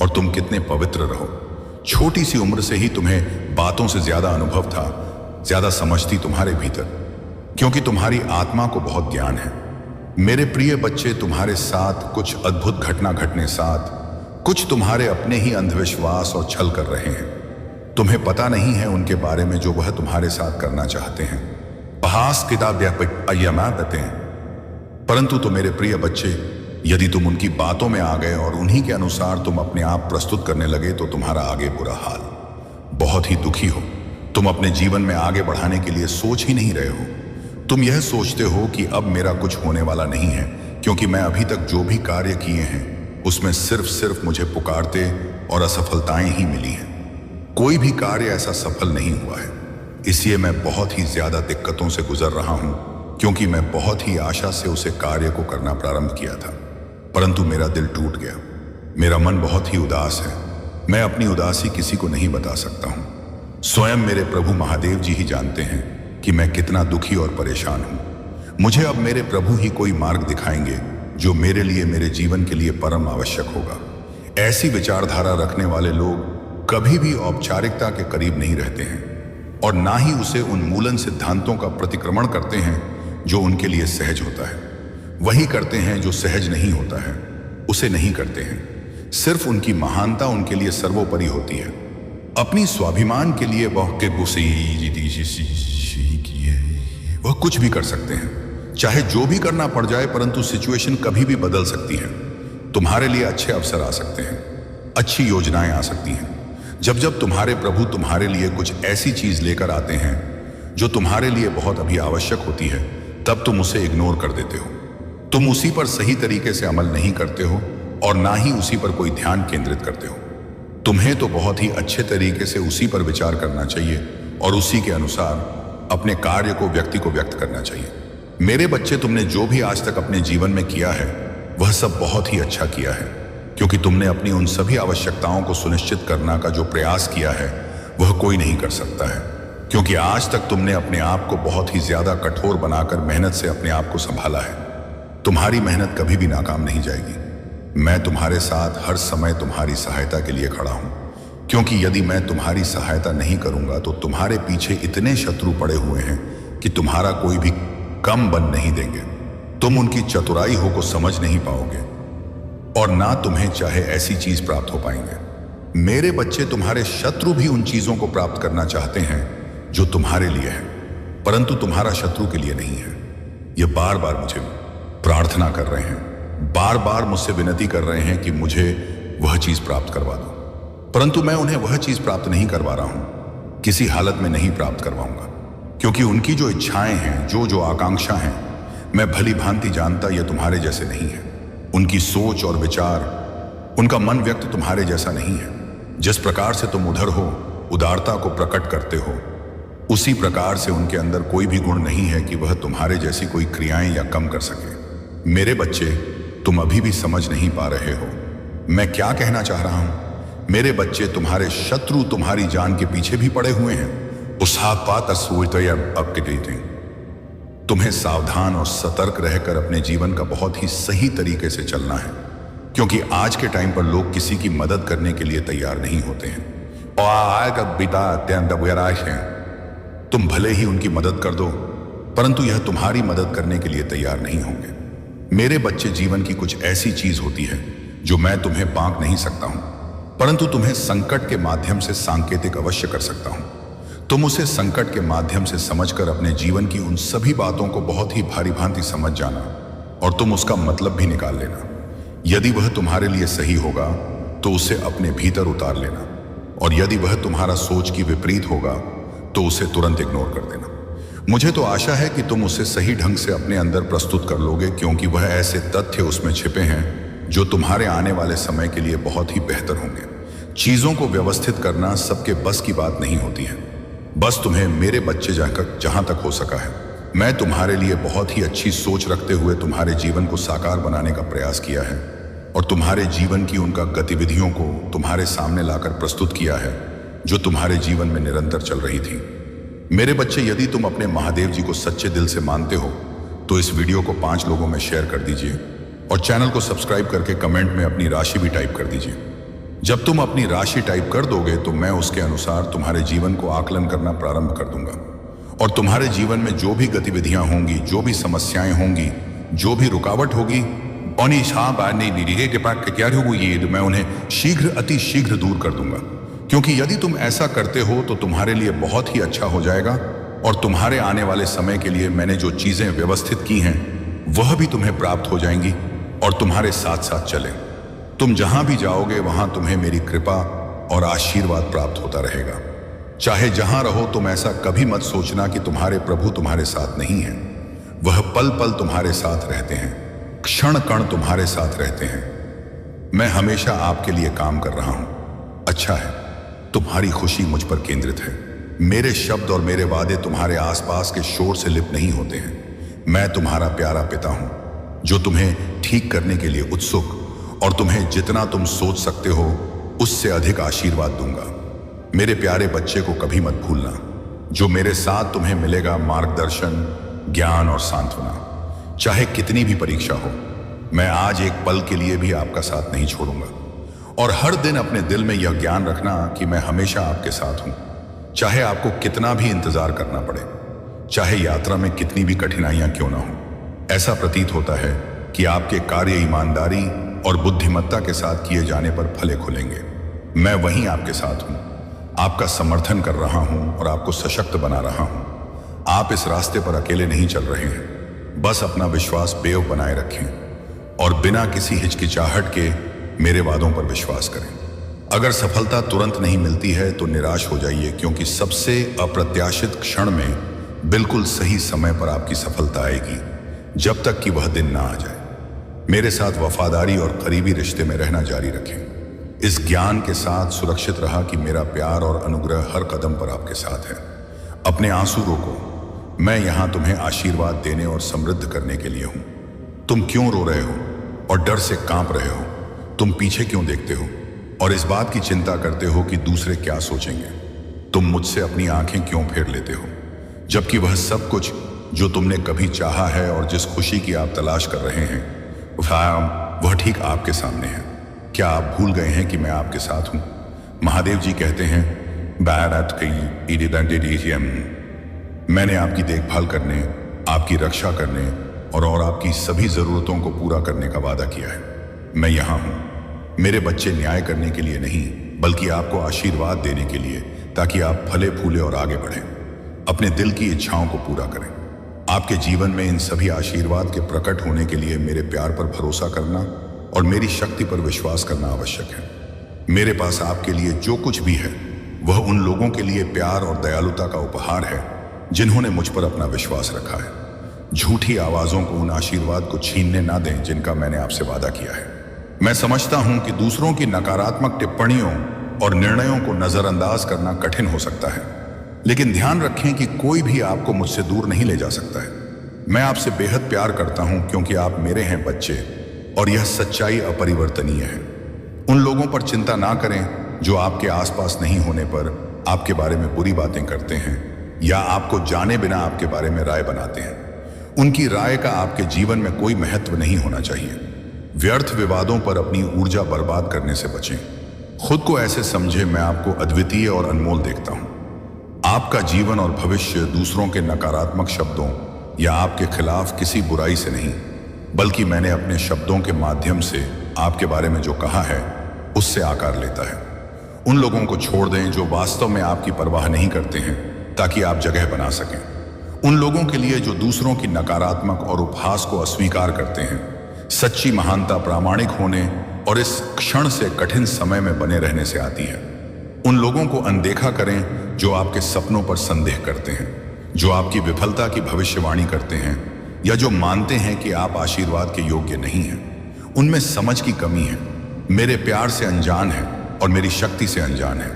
और तुम कितने पवित्र रहो। छोटी सी उम्र से ही तुम्हें बातों से ज्यादा अनुभव था, ज्यादा समझ थी तुम्हारे भीतर, क्योंकि तुम्हारी आत्मा को बहुत ज्ञान है। मेरे प्रिय बच्चे, तुम्हारे साथ कुछ अद्भुत घटना घटने साथ कुछ तुम्हारे अपने ही अंधविश्वास और छल कर रहे हैं। तुम्हें पता नहीं है उनके बारे में जो वह तुम्हारे साथ करना चाहते हैं। बहास किताब देते हैं। परंतु तो मेरे प्रिय बच्चे, यदि तुम उनकी बातों में आ गए और उन्हीं के अनुसार तुम अपने आप प्रस्तुत करने लगे तो तुम्हारा आगे बुरा हाल। बहुत ही दुखी हो। तुम अपने जीवन में आगे बढ़ाने के लिए सोच ही नहीं रहे हो। तुम यह सोचते हो कि अब मेरा कुछ होने वाला नहीं है, क्योंकि मैं अभी तक जो भी कार्य किए हैं उसमें सिर्फ मुझे पुकारते और असफलताएं ही मिली हैं। कोई भी कार्य ऐसा सफल नहीं हुआ है। इसलिए मैं बहुत ही ज्यादा दिक्कतों से गुजर रहा हूं, क्योंकि मैं बहुत ही आशा से उसे कार्य को करना प्रारंभ किया था, परंतु मेरा दिल टूट गया। मेरा मन बहुत ही उदास है। मैं अपनी उदासी किसी को नहीं बता सकता हूं। स्वयं मेरे प्रभु महादेव जी ही जानते हैं कि मैं कितना दुखी और परेशान हूं। मुझे अब मेरे प्रभु ही कोई मार्ग दिखाएंगे जो मेरे लिए, मेरे जीवन के लिए परम आवश्यक होगा। ऐसी विचारधारा रखने वाले लोग कभी भी औपचारिकता के करीब नहीं रहते हैं और ना ही उसे उन्मूलन सिद्धांतों का प्रतिक्रमण करते हैं जो उनके लिए सहज होता है। वही करते हैं जो सहज नहीं होता है, उसे नहीं करते हैं। सिर्फ उनकी महानता उनके लिए सर्वोपरि होती है। अपनी स्वाभिमान के लिए वह कुछ भी कर सकते हैं, चाहे जो भी करना पड़ जाए, परंतु सिचुएशन कभी भी बदल सकती है। तुम्हारे लिए अच्छे अवसर आ सकते हैं, अच्छी योजनाएं आ सकती हैं। जब जब तुम्हारे प्रभु तुम्हारे लिए कुछ ऐसी चीज लेकर आते हैं जो तुम्हारे लिए बहुत अभी आवश्यक होती है, तब तुम उसे इग्नोर कर देते हो। तुम उसी पर सही तरीके से अमल नहीं करते हो और ना ही उसी पर कोई ध्यान केंद्रित करते हो। तुम्हें तो बहुत ही अच्छे तरीके से उसी पर विचार करना चाहिए और उसी के अनुसार अपने कार्य को, व्यक्ति को व्यक्त करना चाहिए। मेरे बच्चे, तुमने जो भी आज तक अपने जीवन में किया है वह सब बहुत ही अच्छा किया है, क्योंकि तुमने अपनी उन सभी आवश्यकताओं को सुनिश्चित करना का जो प्रयास किया है वह कोई नहीं कर सकता है, क्योंकि आज तक तुमने अपने आप को बहुत ही ज्यादा कठोर बनाकर मेहनत से अपने आप को संभाला है। तुम्हारी मेहनत कभी भी नाकाम नहीं जाएगी। मैं तुम्हारे साथ हर समय तुम्हारी सहायता के लिए खड़ा हूं, क्योंकि यदि मैं तुम्हारी सहायता नहीं करूंगा तो तुम्हारे पीछे इतने शत्रु पड़े हुए हैं कि तुम्हारा कोई भी कम बन नहीं देंगे। तुम उनकी चतुराई हो को समझ नहीं पाओगे और ना तुम्हें चाहे ऐसी चीज प्राप्त हो पाएंगे। मेरे बच्चे, तुम्हारे शत्रु भी उन चीजों को प्राप्त करना चाहते हैं जो तुम्हारे लिए है, परंतु तुम्हारा शत्रु के लिए नहीं है। ये बार बार मुझे प्रार्थना कर रहे हैं, बार बार मुझसे विनती कर रहे हैं कि मुझे वह चीज प्राप्त करवा दो, परंतु मैं उन्हें वह चीज प्राप्त नहीं करवा रहा हूं, किसी हालत में नहीं प्राप्त करवाऊंगा, क्योंकि उनकी जो इच्छाएं हैं, जो आकांक्षा हैं, मैं भली भांति जानता ये तुम्हारे जैसे नहीं है। उनकी सोच और विचार, उनका मन व्यक्त तुम्हारे जैसा नहीं है। जिस प्रकार से तुम उधर हो, उदारता को प्रकट करते हो, उसी प्रकार से उनके अंदर कोई भी गुण नहीं है कि वह तुम्हारे जैसी कोई क्रियाएं या कम कर सके। मेरे बच्चे, तुम अभी भी समझ नहीं पा रहे हो मैं क्या कहना चाह रहा हूं। मेरे बच्चे, तुम्हारे शत्रु तुम्हारी जान के पीछे भी पड़े हुए हैं। तुम्हें सावधान और सतर्क रहकर अपने जीवन का बहुत ही सही तरीके से चलना है, क्योंकि आज के टाइम पर लोग किसी की मदद करने के लिए तैयार नहीं होते हैं तुम भले ही उनकी मदद कर दो, परंतु यह तुम्हारी मदद करने के लिए तैयार नहीं होंगे। मेरे बच्चे, जीवन की कुछ ऐसी चीज होती है जो मैं तुम्हें बांट नहीं सकता हूं, परंतु तुम्हें संकट के माध्यम से सांकेतिक अवश्य कर सकता हूं। तुम उसे संकट के माध्यम से समझकर अपने जीवन की उन सभी बातों को बहुत ही भारी भांति समझ जाना और तुम उसका मतलब भी निकाल लेना। यदि वह तुम्हारे लिए सही होगा तो उसे अपने भीतर उतार लेना, और यदि वह तुम्हारा सोच की विपरीत होगा तो उसे तुरंत इग्नोर कर देना। मुझे तो आशा है कि तुम उसे सही ढंग से अपने अंदर प्रस्तुत कर लोगे, क्योंकि वह ऐसे तथ्य उसमें छिपे हैं जो तुम्हारे आने वाले समय के लिए बहुत ही बेहतर होंगे। चीजों को व्यवस्थित करना सबके बस की बात नहीं होती है। बस तुम्हें, मेरे बच्चे, जहां तक हो सका है, मैं तुम्हारे लिए बहुत ही अच्छी सोच रखते हुए तुम्हारे जीवन को साकार बनाने का प्रयास किया है और तुम्हारे जीवन की उनका गतिविधियों को तुम्हारे सामने लाकर प्रस्तुत किया है जो तुम्हारे जीवन में निरंतर चल रही थी। मेरे बच्चे, यदि तुम अपने महादेव जी को सच्चे दिल से मानते हो तो इस वीडियो को 5 लोगों में शेयर कर दीजिए और चैनल को सब्सक्राइब करके कमेंट में अपनी राशि भी टाइप कर दीजिए। जब तुम अपनी राशि टाइप कर दोगे तो मैं उसके अनुसार तुम्हारे जीवन को आकलन करना प्रारंभ कर दूंगा, और तुम्हारे जीवन में जो भी गतिविधियां होंगी, जो भी समस्याएं होंगी, जो भी रुकावट होगी, मैं उन्हें शीघ्र, अति शीघ्र दूर कर दूंगा। क्योंकि यदि तुम ऐसा करते हो तो तुम्हारे लिए बहुत ही अच्छा हो जाएगा और तुम्हारे आने वाले समय के लिए मैंने जो चीजें व्यवस्थित की हैं वह भी तुम्हें प्राप्त हो जाएंगी और तुम्हारे साथ साथ चले। तुम जहां भी जाओगे वहां तुम्हें मेरी कृपा और आशीर्वाद प्राप्त होता रहेगा। चाहे जहां रहो तुम ऐसा कभी मत सोचना कि तुम्हारे प्रभु तुम्हारे साथ नहीं है। वह पल पल तुम्हारे साथ रहते हैं, क्षण कण तुम्हारे साथ रहते हैं। मैं हमेशा आपके लिए काम कर रहा हूं। अच्छा है, तुम्हारी खुशी मुझ पर केंद्रित है। मेरे शब्द और मेरे वादे तुम्हारे आसपास के शोर से लिप्त नहीं होते हैं। मैं तुम्हारा प्यारा पिता हूं जो तुम्हें ठीक करने के लिए उत्सुक और तुम्हें जितना तुम सोच सकते हो उससे अधिक आशीर्वाद दूंगा। मेरे प्यारे बच्चे को कभी मत भूलना। जो मेरे साथ तुम्हें मिलेगा मार्गदर्शन, ज्ञान और सांत्वना। चाहे कितनी भी परीक्षा हो, मैं आज एक पल के लिए भी आपका साथ नहीं छोड़ूंगा। और हर दिन अपने दिल में यह ज्ञान रखना कि मैं हमेशा आपके साथ हूं। चाहे आपको कितना भी इंतजार करना पड़े, चाहे यात्रा में कितनी भी कठिनाइयां क्यों ना हो। ऐसा प्रतीत होता है कि आपके कार्य ईमानदारी और बुद्धिमत्ता के साथ किए जाने पर फले खुलेंगे। मैं वहीं आपके साथ हूं, आपका समर्थन कर रहा हूं और आपको सशक्त बना रहा हूं। आप इस रास्ते पर अकेले नहीं चल रहे हैं। बस अपना विश्वास बेव बनाए रखें और बिना किसी हिचकिचाहट के मेरे वादों पर विश्वास करें। अगर सफलता तुरंत नहीं मिलती है तो निराश हो जाइए, क्योंकि सबसे अप्रत्याशित क्षण में बिल्कुल सही समय पर आपकी सफलता आएगी, जब तक कि वह दिन ना आ जाए। मेरे साथ वफादारी और करीबी रिश्ते में रहना जारी रखें। इस ज्ञान के साथ सुरक्षित रहा कि मेरा प्यार और अनुग्रह हर कदम पर आपके साथ है। अपने आंसू रोको, मैं यहां तुम्हें आशीर्वाद देने और समृद्ध करने के लिए हूं। तुम क्यों रो रहे हो और डर से कांप रहे हो? तुम पीछे क्यों देखते हो और इस बात की चिंता करते हो कि दूसरे क्या सोचेंगे? तुम मुझसे अपनी आंखें क्यों फेर लेते हो, जबकि वह सब कुछ जो तुमने कभी चाहा है और जिस खुशी की आप तलाश कर रहे हैं वह ठीक आपके सामने है। क्या आप भूल गए हैं कि मैं आपके साथ हूं? महादेव जी कहते हैं, मैंने आपकी देखभाल करने, आपकी रक्षा करने और आपकी सभी जरूरतों को पूरा करने का वादा किया है। मैं यहां हूं, मेरे बच्चे, न्याय करने के लिए नहीं बल्कि आपको आशीर्वाद देने के लिए, ताकि आप फले फूले और आगे बढ़ें, अपने दिल की इच्छाओं को पूरा करें। आपके जीवन में इन सभी आशीर्वाद के प्रकट होने के लिए मेरे प्यार पर भरोसा करना और मेरी शक्ति पर विश्वास करना आवश्यक है। मेरे पास आपके लिए जो कुछ भी है वह उन लोगों के लिए प्यार और दयालुता का उपहार है जिन्होंने मुझ पर अपना विश्वास रखा है। झूठी आवाजों को उन आशीर्वाद को छीनने ना दें जिनका मैंने आपसे वादा किया है। मैं समझता हूं कि दूसरों की नकारात्मक टिप्पणियों और निर्णयों को नजरअंदाज करना कठिन हो सकता है, लेकिन ध्यान रखें कि कोई भी आपको मुझसे दूर नहीं ले जा सकता है। मैं आपसे बेहद प्यार करता हूं क्योंकि आप मेरे हैं बच्चे, और यह सच्चाई अपरिवर्तनीय है। उन लोगों पर चिंता ना करें जो आपके आसपास नहीं होने पर आपके बारे में बुरी बातें करते हैं या आपको जाने बिना आपके बारे में राय बनाते हैं। उनकी राय का आपके जीवन में कोई महत्व नहीं होना चाहिए। व्यर्थ विवादों पर अपनी ऊर्जा बर्बाद करने से बचें। खुद को ऐसे समझे, मैं आपको अद्वितीय और अनमोल देखता हूं। आपका जीवन और भविष्य दूसरों के नकारात्मक शब्दों या आपके खिलाफ किसी बुराई से नहीं, बल्कि मैंने अपने शब्दों के माध्यम से आपके बारे में जो कहा है उससे आकार लेता है। उन लोगों को छोड़ दें जो वास्तव में आपकी परवाह नहीं करते हैं, ताकि आप जगह बना सकें। उन लोगों के लिए जो दूसरों की नकारात्मक और उपहास को अस्वीकार करते हैं। सच्ची महानता प्रामाणिक होने और इस क्षण से कठिन समय में बने रहने से आती है। उन लोगों को अनदेखा करें जो आपके सपनों पर संदेह करते हैं, जो आपकी विफलता की भविष्यवाणी करते हैं या जो मानते हैं कि आप आशीर्वाद के योग्य नहीं हैं। उनमें समझ की कमी है, मेरे प्यार से अनजान है और मेरी शक्ति से अनजान है।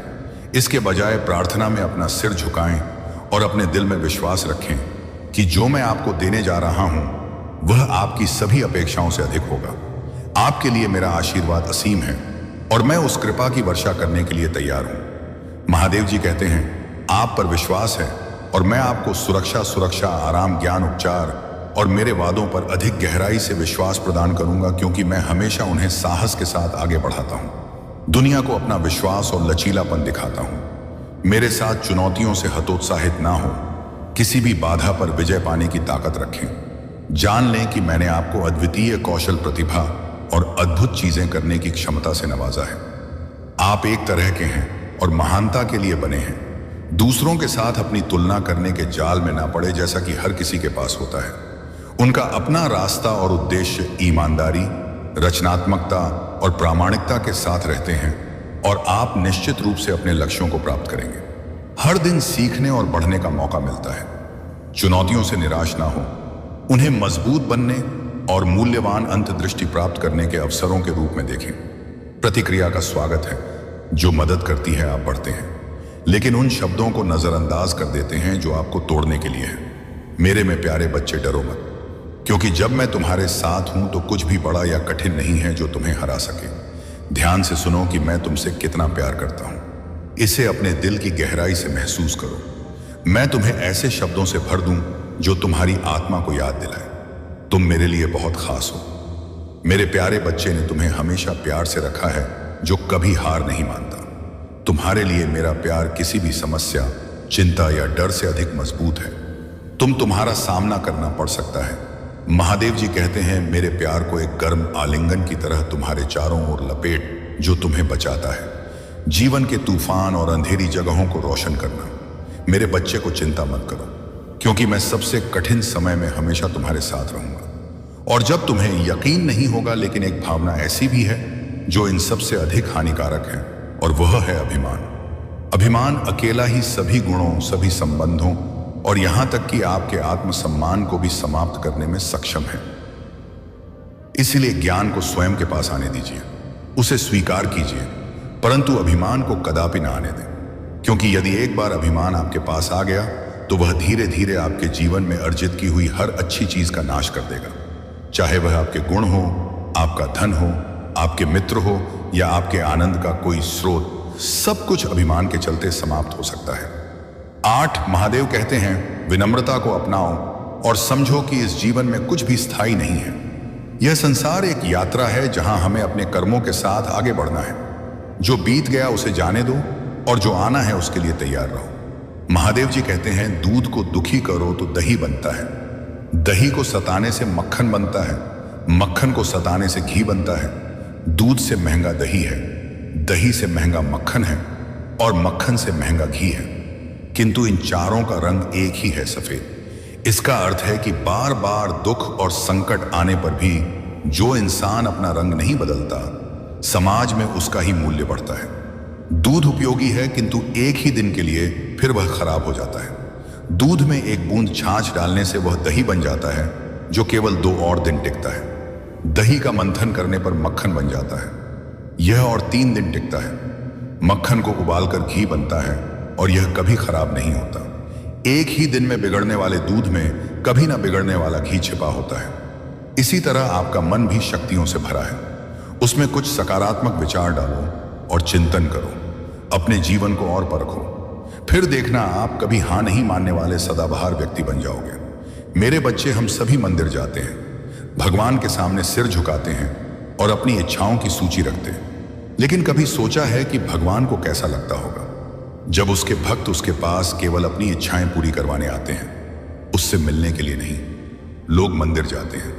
इसके बजाय प्रार्थना में अपना सिर झुकाएं और अपने दिल में विश्वास रखें कि जो मैं आपको देने जा रहा हूं वह आपकी सभी अपेक्षाओं से अधिक होगा। आपके लिए मेरा आशीर्वाद असीम है और मैं उस कृपा की वर्षा करने के लिए तैयार हूं। महादेव जी कहते हैं, आप पर विश्वास है और मैं आपको सुरक्षा, आराम, ज्ञान, उपचार और मेरे वादों पर अधिक गहराई से विश्वास प्रदान करूंगा, क्योंकि मैं हमेशा उन्हें साहस के साथ आगे बढ़ाता हूं। दुनिया को अपना विश्वास और लचीलापन दिखाता हूं। मेरे साथ चुनौतियों से हतोत्साहित ना हो, किसी भी बाधा पर विजय पाने की ताकत रखें। जान लें कि मैंने आपको अद्वितीय कौशल, प्रतिभा और अद्भुत चीजें करने की क्षमता से नवाजा है। आप एक तरह के हैं और महानता के लिए बने हैं। दूसरों के साथ अपनी तुलना करने के जाल में ना पड़े, जैसा कि हर किसी के पास होता है। उनका अपना रास्ता और उद्देश्य ईमानदारी, रचनात्मकता और प्रामाणिकता के साथ रहते हैं और आप निश्चित रूप से अपने लक्ष्यों को प्राप्त करेंगे। हर दिन सीखने और बढ़ने का मौका मिलता है। चुनौतियों से निराश ना हो, उन्हें मजबूत बनने और मूल्यवान अंतर्दृष्टि प्राप्त करने के अवसरों के रूप में देखें। प्रतिक्रिया का स्वागत है, जो मदद करती है आप बढ़ते हैं, लेकिन उन शब्दों को नजरअंदाज कर देते हैं जो आपको तोड़ने के लिए है। मेरे में प्यारे बच्चे, डरो मत, क्योंकि जब मैं तुम्हारे साथ हूं तो कुछ भी बड़ा या कठिन नहीं है जो तुम्हें हरा सके। ध्यान से सुनो कि मैं तुमसे कितना प्यार करता हूं। इसे अपने दिल की गहराई से महसूस करो। मैं तुम्हें ऐसे शब्दों से भर दूं जो तुम्हारी आत्मा को याद दिलाए, तुम मेरे लिए बहुत खास हो। मेरे प्यारे बच्चे ने तुम्हें हमेशा प्यार से रखा है, जो कभी हार नहीं मानता। तुम्हारे लिए मेरा प्यार किसी भी समस्या, चिंता या डर से अधिक मजबूत है। तुम्हारा सामना करना पड़ सकता है। महादेव जी कहते हैं, मेरे प्यार को एक गर्म आलिंगन की तरह तुम्हारे चारों ओर लपेट, जो तुम्हें बचाता है जीवन के तूफान और अंधेरी जगहों को रोशन करना। मेरे बच्चे को चिंता मत करो, क्योंकि मैं सबसे कठिन समय में हमेशा तुम्हारे साथ रहूंगा। और जब तुम्हें यकीन नहीं होगा, लेकिन एक भावना ऐसी भी है जो इन सबसे अधिक हानिकारक है, और वह है अभिमान। अभिमान अकेला ही सभी गुणों, सभी संबंधों और यहां तक कि आपके आत्मसम्मान को भी समाप्त करने में सक्षम है। इसलिए ज्ञान को स्वयं के पास आने दीजिए, उसे स्वीकार कीजिए, परंतु अभिमान को कदापि ना आने दें, क्योंकि यदि एक बार अभिमान आपके पास आ गया तो वह धीरे धीरे आपके जीवन में अर्जित की हुई हर अच्छी चीज का नाश कर देगा। चाहे वह आपके गुण हो, आपका धन हो, आपके मित्र हो या आपके आनंद का कोई स्रोत, सब कुछ अभिमान के चलते समाप्त हो सकता है। 8 महादेव कहते हैं, विनम्रता को अपनाओ और समझो कि इस जीवन में कुछ भी स्थायी नहीं है। यह संसार एक यात्रा है जहां हमें अपने कर्मों के साथ आगे बढ़ना है। जो बीत गया उसे जाने दो और जो आना है उसके लिए तैयार रहो। महादेव जी कहते हैं, दूध को दुखी करो तो दही बनता है, दही को सताने से मक्खन बनता है, मक्खन को सताने से घी बनता है। दूध से महंगा दही है, दही से महंगा मक्खन है और मक्खन से महंगा घी है, किंतु इन चारों का रंग एक ही है, सफेद। इसका अर्थ है कि बार बार दुख और संकट आने पर भी जो इंसान अपना रंग नहीं बदलता, समाज में उसका ही मूल्य बढ़ता है। दूध उपयोगी है, किंतु एक ही दिन के लिए फिर वह खराब हो जाता है। दूध में एक बूंद छाछ डालने से वह दही बन जाता है, जो केवल 2 और दिन टिकता है। दही का मंथन करने पर मक्खन बन जाता है, यह और 3 दिन टिकता है। मक्खन को उबालकर घी बनता है और यह कभी खराब नहीं होता। एक ही दिन में बिगड़ने वाले दूध में कभी ना बिगड़ने वाला घी छिपा होता है। इसी तरह आपका मन भी शक्तियों से भरा है। उसमें कुछ सकारात्मक विचार डालो और चिंतन करो, अपने जीवन को और परखो। फिर देखना, आप कभी हां नहीं मानने वाले सदाबहार व्यक्ति बन जाओगे। मेरे बच्चे, हम सभी मंदिर जाते हैं, भगवान के सामने सिर झुकाते हैं और अपनी इच्छाओं की सूची रखते हैं। लेकिन कभी सोचा है कि भगवान को कैसा लगता होगा जब उसके भक्त उसके पास केवल अपनी इच्छाएं पूरी करवाने आते हैं, उससे मिलने के लिए नहीं। लोग मंदिर जाते हैं,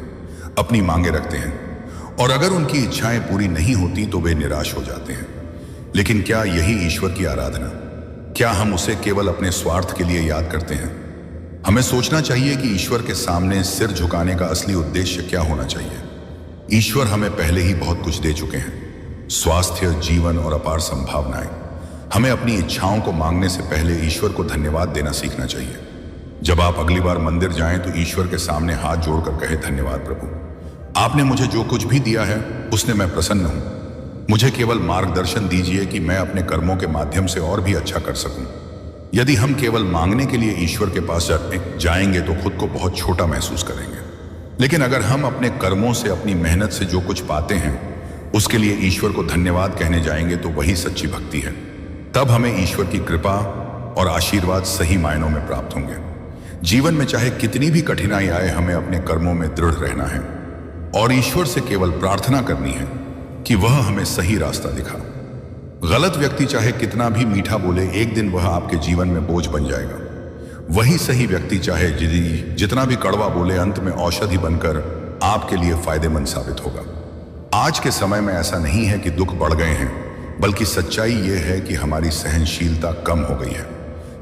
अपनी मांगे रखते हैं, और अगर उनकी इच्छाएं पूरी नहीं होती तो वे निराश हो जाते हैं। लेकिन क्या यही ईश्वर की आराधना? क्या हम उसे केवल अपने स्वार्थ के लिए याद करते हैं? हमें सोचना चाहिए कि ईश्वर के सामने सिर झुकाने का असली उद्देश्य क्या होना चाहिए। ईश्वर हमें पहले ही बहुत कुछ दे चुके हैं, स्वास्थ्य, जीवन और अपार संभावनाएं। हमें अपनी इच्छाओं को मांगने से पहले ईश्वर को धन्यवाद देना सीखना चाहिए। जब आप अगली बार मंदिर जाएं तो ईश्वर के सामने हाथ जोड़कर कहे, धन्यवाद प्रभु, आपने मुझे जो कुछ भी दिया है उसने मैं प्रसन्न हूं। मुझे केवल मार्गदर्शन दीजिए कि मैं अपने कर्मों के माध्यम से और भी अच्छा कर सकूं। यदि हम केवल मांगने के लिए ईश्वर के पास जाएंगे तो खुद को बहुत छोटा महसूस करेंगे। लेकिन अगर हम अपने कर्मों से, अपनी मेहनत से जो कुछ पाते हैं उसके लिए ईश्वर को धन्यवाद कहने जाएंगे तो वही सच्ची भक्ति है। तब हमें ईश्वर की कृपा और आशीर्वाद सही मायनों में प्राप्त होंगे। जीवन में चाहे कितनी भी कठिनाई आए, हमें अपने कर्मों में दृढ़ रहना है और ईश्वर से केवल प्रार्थना करनी है कि वह हमें सही रास्ता दिखा। गलत व्यक्ति चाहे कितना भी मीठा बोले, एक दिन वह आपके जीवन में बोझ बन जाएगा। वही सही व्यक्ति चाहे जितना भी कड़वा बोले, अंत में औषधि बनकर आपके लिए फायदेमंद साबित होगा। आज के समय में ऐसा नहीं है कि दुख बढ़ गए हैं, बल्कि सच्चाई यह है कि हमारी सहनशीलता कम हो गई है।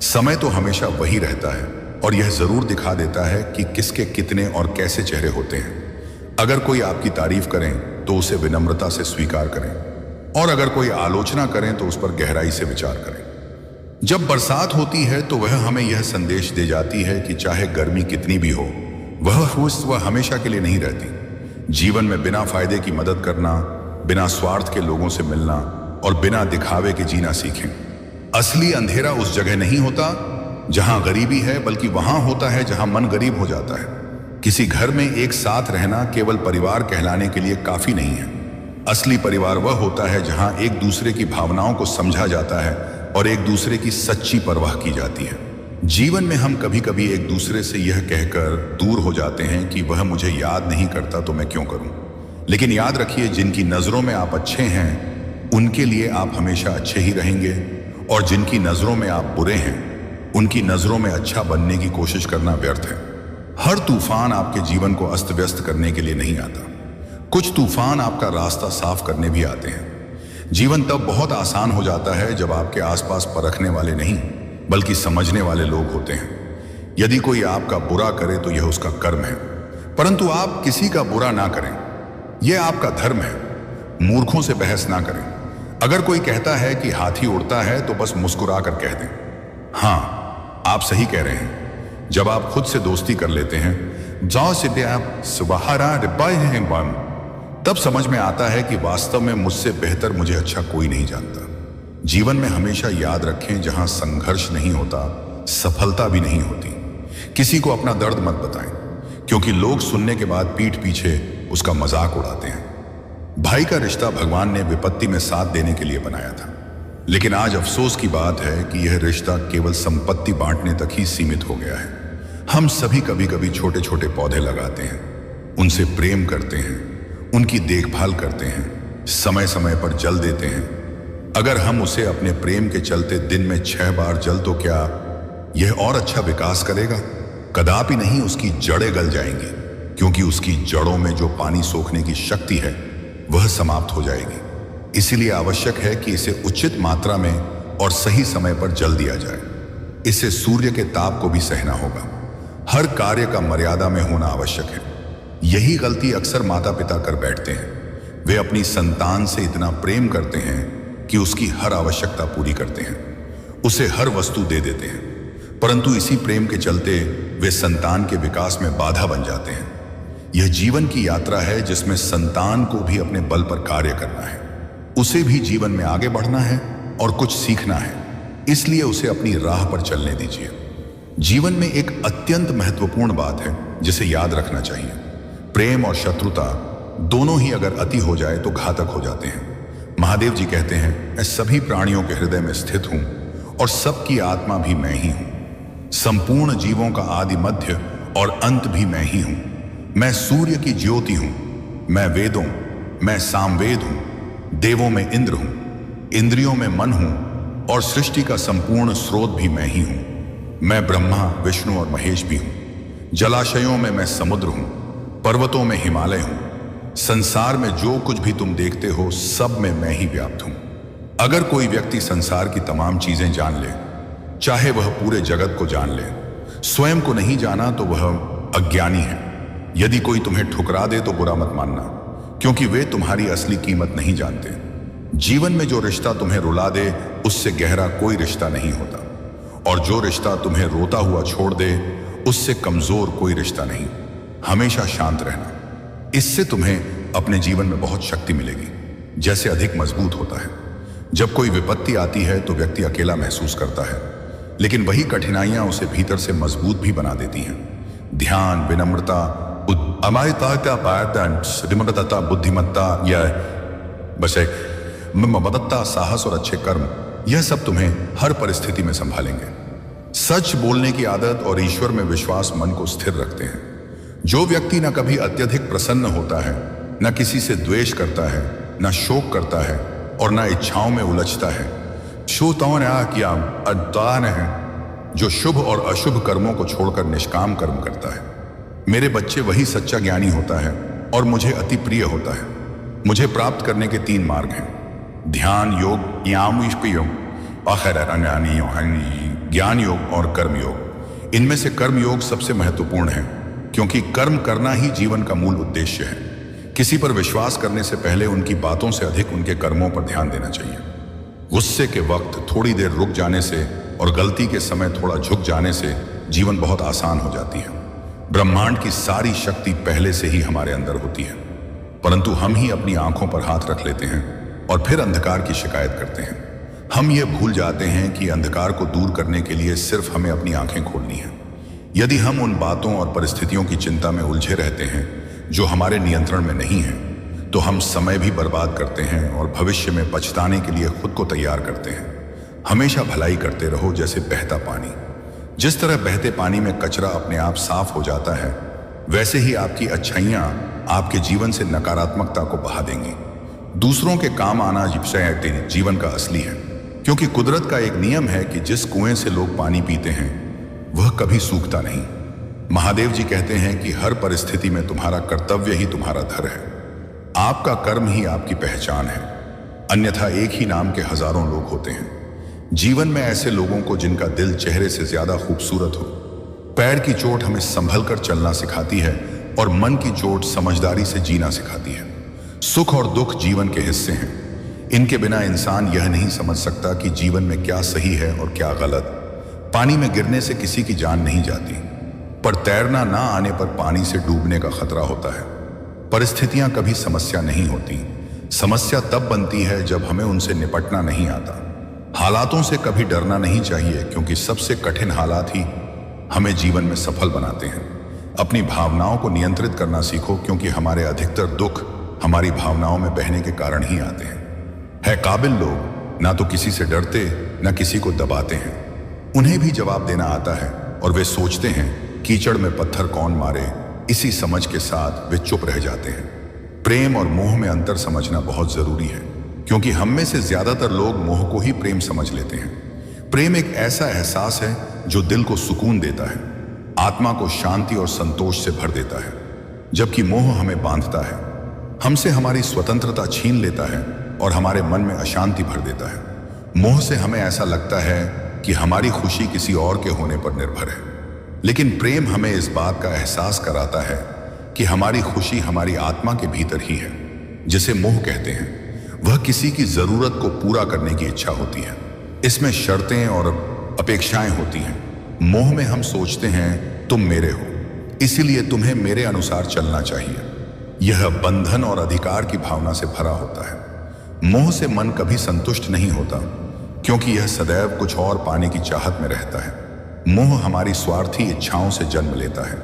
समय तो हमेशा वही रहता है और यह जरूर दिखा देता है कि किसके कितने और कैसे चेहरे होते हैं। अगर कोई आपकी तारीफ करें तो उसे विनम्रता से स्वीकार करें, और अगर कोई आलोचना करें तो उस पर गहराई से विचार करें। जब बरसात होती है तो वह हमें यह संदेश दे जाती है कि चाहे गर्मी कितनी भी हो, वह हमेशा के लिए नहीं रहती। जीवन में बिना फायदे की मदद करना, बिना स्वार्थ के लोगों से मिलना और बिना दिखावे के जीना सीखें। असली अंधेरा उस जगह नहीं होता जहां गरीबी है, बल्कि वहां होता है जहां मन गरीब हो जाता है। किसी घर में एक साथ रहना केवल परिवार कहलाने के लिए काफी नहीं है। असली परिवार वह होता है जहां एक दूसरे की भावनाओं को समझा जाता है और एक दूसरे की सच्ची परवाह की जाती है। जीवन में हम कभी कभी एक दूसरे से यह कहकर दूर हो जाते हैं कि वह मुझे याद नहीं करता तो मैं क्यों करूं। लेकिन याद रखिए, जिनकी नजरों में आप अच्छे हैं उनके लिए आप हमेशा अच्छे ही रहेंगे, और जिनकी नजरों में आप बुरे हैं उनकी नजरों में अच्छा बनने की कोशिश करना व्यर्थ है। हर तूफान आपके जीवन को अस्त व्यस्त करने के लिए नहीं आता। कुछ तूफान आपका रास्ता साफ करने भी आते हैं। जीवन तब बहुत आसान हो जाता है जब आपके आसपास परखने वाले नहीं बल्कि समझने वाले लोग होते हैं। यदि कोई आपका बुरा करे तो यह उसका कर्म है, परंतु आप किसी का बुरा ना करें, यह आपका धर्म है। मूर्खों से बहस ना करें। अगर कोई कहता है कि हाथी उड़ता है तो बस मुस्कुरा कर कह दें, हाँ आप सही कह रहे हैं। जब आप खुद से दोस्ती कर लेते हैं, जाओ सीधे आप सुबहारा डिब्बा हैं बम, तब समझ में आता है कि वास्तव में मुझसे बेहतर मुझे अच्छा कोई नहीं जानता। जीवन में हमेशा याद रखें, जहां संघर्ष नहीं होता सफलता भी नहीं होती। किसी को अपना दर्द मत बताएं, क्योंकि लोग सुनने के बाद पीठ पीछे उसका मजाक उड़ाते हैं। भाई का रिश्ता भगवान ने विपत्ति में साथ देने के लिए बनाया था, लेकिन आज अफसोस की बात है कि यह रिश्ता केवल संपत्ति बांटने तक ही सीमित हो गया है। हम सभी कभी कभी छोटे छोटे पौधे लगाते हैं, उनसे प्रेम करते हैं, उनकी देखभाल करते हैं, समय समय पर जल देते हैं। अगर हम उसे अपने प्रेम के चलते दिन में 6 बार जल तो क्या यह और अच्छा विकास करेगा? कदापि नहीं। उसकी जड़ें गल जाएंगी, क्योंकि उसकी जड़ों में जो पानी सोखने की शक्ति है वह समाप्त हो जाएगी। इसीलिए आवश्यक है कि इसे उचित मात्रा में और सही समय पर जल दिया जाए। इसे सूर्य के ताप को भी सहना होगा। हर कार्य का मर्यादा में होना आवश्यक है। यही गलती अक्सर माता पिता कर बैठते हैं। वे अपनी संतान से इतना प्रेम करते हैं कि उसकी हर आवश्यकता पूरी करते हैं, उसे हर वस्तु दे देते हैं, परंतु इसी प्रेम के चलते वे संतान के विकास में बाधा बन जाते हैं। यह जीवन की यात्रा है जिसमें संतान को भी अपने बल पर कार्य करना है, उसे भी जीवन में आगे बढ़ना है और कुछ सीखना है। इसलिए उसे अपनी राह पर चलने दीजिए। जीवन में एक अत्यंत महत्वपूर्ण बात है जिसे याद रखना चाहिए। प्रेम और शत्रुता दोनों ही अगर अति हो जाए तो घातक हो जाते हैं। महादेव जी कहते हैं, मैं सभी प्राणियों के हृदय में स्थित हूं और सबकी आत्मा भी मैं ही हूं। संपूर्ण जीवों का आदि मध्य और अंत भी मैं ही हूं। मैं सूर्य की ज्योति हूं, मैं वेदों, मैं सामवेद हूं, देवों में इंद्र हूं, इंद्रियों में मन हूं और सृष्टि का संपूर्ण स्रोत भी मैं ही हूं। मैं ब्रह्मा, विष्णु और महेश भी हूं। जलाशयों में मैं समुद्र हूं, पर्वतों में हिमालय हूं। संसार में जो कुछ भी तुम देखते हो सब में मैं ही व्याप्त हूं। अगर कोई व्यक्ति संसार की तमाम चीजें जान ले, चाहे वह पूरे जगत को जान ले, स्वयं को नहीं जाना तो वह अज्ञानी है। यदि कोई तुम्हें ठुकरा दे तो बुरा मत मानना, क्योंकि वे तुम्हारी असली कीमत नहीं जानते। जीवन में जो रिश्ता तुम्हें रुला दे उससे गहरा कोई रिश्ता नहीं होता, और जो रिश्ता तुम्हें रोता हुआ छोड़ दे उससे कमजोर कोई रिश्ता नहीं। हमेशा शांत रहना, इससे तुम्हें अपने जीवन में बहुत शक्ति मिलेगी। जैसे अधिक मजबूत होता है। जब कोई विपत्ति आती है तो व्यक्ति अकेला महसूस करता है, लेकिन वही कठिनाइयां उसे भीतर से मजबूत भी बना देती हैं। ध्यान, विनम्रता, अमायिकता, बुद्धिमत्ता या बसे मददता, साहस और अच्छे कर्म, यह सब तुम्हें हर परिस्थिति में संभालेंगे। सच बोलने की आदत और ईश्वर में विश्वास मन को स्थिर रखते हैं। जो व्यक्ति न कभी अत्यधिक प्रसन्न होता है, न किसी से द्वेष करता है, न शोक करता है और न इच्छाओं में उलझता है, जो शुभ और अशुभ कर्मों को छोड़कर निष्काम कर्म करता है। मेरे बच्चे, वही सच्चा ज्ञानी होता है और मुझे अति प्रिय होता है। मुझे प्राप्त करने के 3 मार्ग हैं। ध्यान योग, ज्ञान योग और कर्म योग। इनमें से कर्म योग सबसे महत्वपूर्ण है, क्योंकि कर्म करना ही जीवन का मूल उद्देश्य है। किसी पर विश्वास करने से पहले उनकी बातों से अधिक उनके कर्मों पर ध्यान देना चाहिए। गुस्से के वक्त थोड़ी देर रुक जाने से और गलती के समय थोड़ा झुक जाने से जीवन बहुत आसान हो जाती है। ब्रह्मांड की सारी शक्ति पहले से ही हमारे अंदर होती है, परंतु हम ही अपनी आंखों पर हाथ रख लेते हैं और फिर अंधकार की शिकायत करते हैं। हम ये भूल जाते हैं कि अंधकार को दूर करने के लिए सिर्फ हमें अपनी आंखें खोलनी है। यदि हम उन बातों और परिस्थितियों की चिंता में उलझे रहते हैं जो हमारे नियंत्रण में नहीं है, तो हम समय भी बर्बाद करते हैं और भविष्य में पछताने के लिए खुद को तैयार करते हैं। हमेशा भलाई करते रहो जैसे बहता पानी। जिस तरह बहते पानी में कचरा अपने आप साफ हो जाता है, वैसे ही आपकी अच्छाइयाँ आपके जीवन से नकारात्मकता को बहा देंगी। दूसरों के काम आना जीवन का असली है, क्योंकि कुदरत का एक नियम है कि जिस कुएं से लोग पानी पीते हैं वह कभी सूखता नहीं। महादेव जी कहते हैं कि हर परिस्थिति में तुम्हारा कर्तव्य ही तुम्हारा धर्म है। आपका कर्म ही आपकी पहचान है, अन्यथा एक ही नाम के हजारों लोग होते हैं। जीवन में ऐसे लोगों को जिनका दिल चेहरे से ज्यादा खूबसूरत हो। पैर की चोट हमें संभल कर चलना सिखाती है और मन की चोट समझदारी से जीना सिखाती है। सुख और दुख जीवन के हिस्से हैं। इनके बिना इंसान यह नहीं समझ सकता कि जीवन में क्या सही है और क्या गलत। पानी में गिरने से किसी की जान नहीं जाती, पर तैरना ना आने पर पानी से डूबने का खतरा होता है। परिस्थितियां कभी समस्या नहीं होती। समस्या तब बनती है जब हमें उनसे निपटना नहीं आता। हालातों से कभी डरना नहीं चाहिए, क्योंकि सबसे कठिन हालात ही हमें जीवन में सफल बनाते हैं। अपनी भावनाओं को नियंत्रित करना सीखो, क्योंकि हमारे अधिकतर दुख हमारी भावनाओं में बहने के कारण ही आते हैं। है काबिल लोग ना तो किसी से डरते ना किसी को दबाते हैं। उन्हें भी जवाब देना आता है और वे सोचते हैं कीचड़ में पत्थर कौन मारे। इसी समझ के साथ वे चुप रह जाते हैं। प्रेम और मोह में अंतर समझना बहुत जरूरी है, क्योंकि हम में से ज्यादातर लोग मोह को ही प्रेम समझ लेते हैं। प्रेम एक ऐसा एहसास है जो दिल को सुकून देता है, आत्मा को शांति और संतोष से भर देता है, जबकि मोह हमें बांधता है, हमसे हमारी स्वतंत्रता छीन लेता है और हमारे मन में अशांति भर देता है। मोह से हमें ऐसा लगता है कि हमारी खुशी किसी और के होने पर निर्भर है, लेकिन प्रेम हमें इस बात का एहसास कराता है कि हमारी खुशी हमारी आत्मा के भीतर ही है। जिसे मोह कहते हैं, वह किसी की जरूरत को पूरा करने की इच्छा होती है। इसमें शर्तें और अपेक्षाएं होती हैं। मोह में हम सोचते हैं तुम मेरे हो, इसीलिए तुम्हें मेरे अनुसार चलना चाहिए। यह बंधन और अधिकार की भावना से भरा होता है। मोह से मन कभी संतुष्ट नहीं होता, क्योंकि यह सदैव कुछ और पाने की चाहत में रहता है। मोह हमारी स्वार्थी इच्छाओं से जन्म लेता है।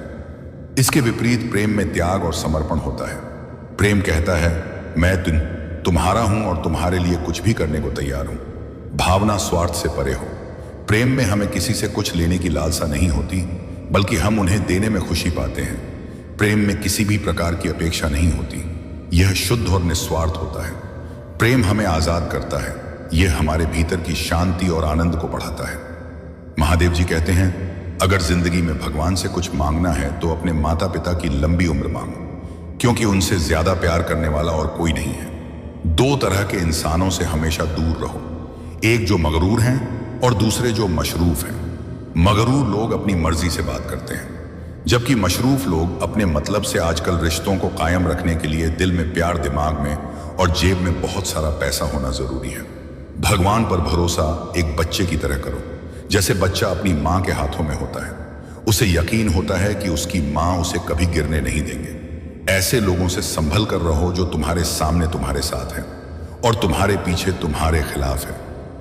इसके विपरीत प्रेम में त्याग और समर्पण होता है। प्रेम कहता है मैं तुम्हारा हूं और तुम्हारे लिए कुछ भी करने को तैयार हूं। भावना स्वार्थ से परे हो। प्रेम में हमें किसी से कुछ लेने की लालसा नहीं होती, बल्कि हम उन्हें देने में खुशी पाते हैं। प्रेम में किसी भी प्रकार की अपेक्षा नहीं होती। यह शुद्ध और निस्वार्थ होता है। प्रेम हमें आजाद करता है। यह हमारे भीतर की शांति और आनंद को बढ़ाता है। महादेव जी कहते हैं, अगर जिंदगी में भगवान से कुछ मांगना है तो अपने माता पिता की लंबी उम्र मांगो, क्योंकि उनसे ज्यादा प्यार करने वाला और कोई नहीं है। दो तरह के इंसानों से हमेशा दूर रहो, एक जो मगरूर हैं और दूसरे जो मशरूफ हैं। मगरूर लोग अपनी मर्जी से बात करते हैं, जबकि मशरूफ लोग अपने मतलब से आजकल रिश्तों को कायम रखने के लिए दिल में प्यार, दिमाग में और जेब में बहुत सारा पैसा होना जरूरी है। भगवान पर भरोसा एक बच्चे की तरह करो, जैसे बच्चा अपनी माँ के हाथों में होता है। उसे यकीन होता है कि उसकी माँ उसे कभी गिरने नहीं देंगे। ऐसे लोगों से संभल कर रहो जो तुम्हारे सामने तुम्हारे साथ हैं और तुम्हारे पीछे तुम्हारे खिलाफ है।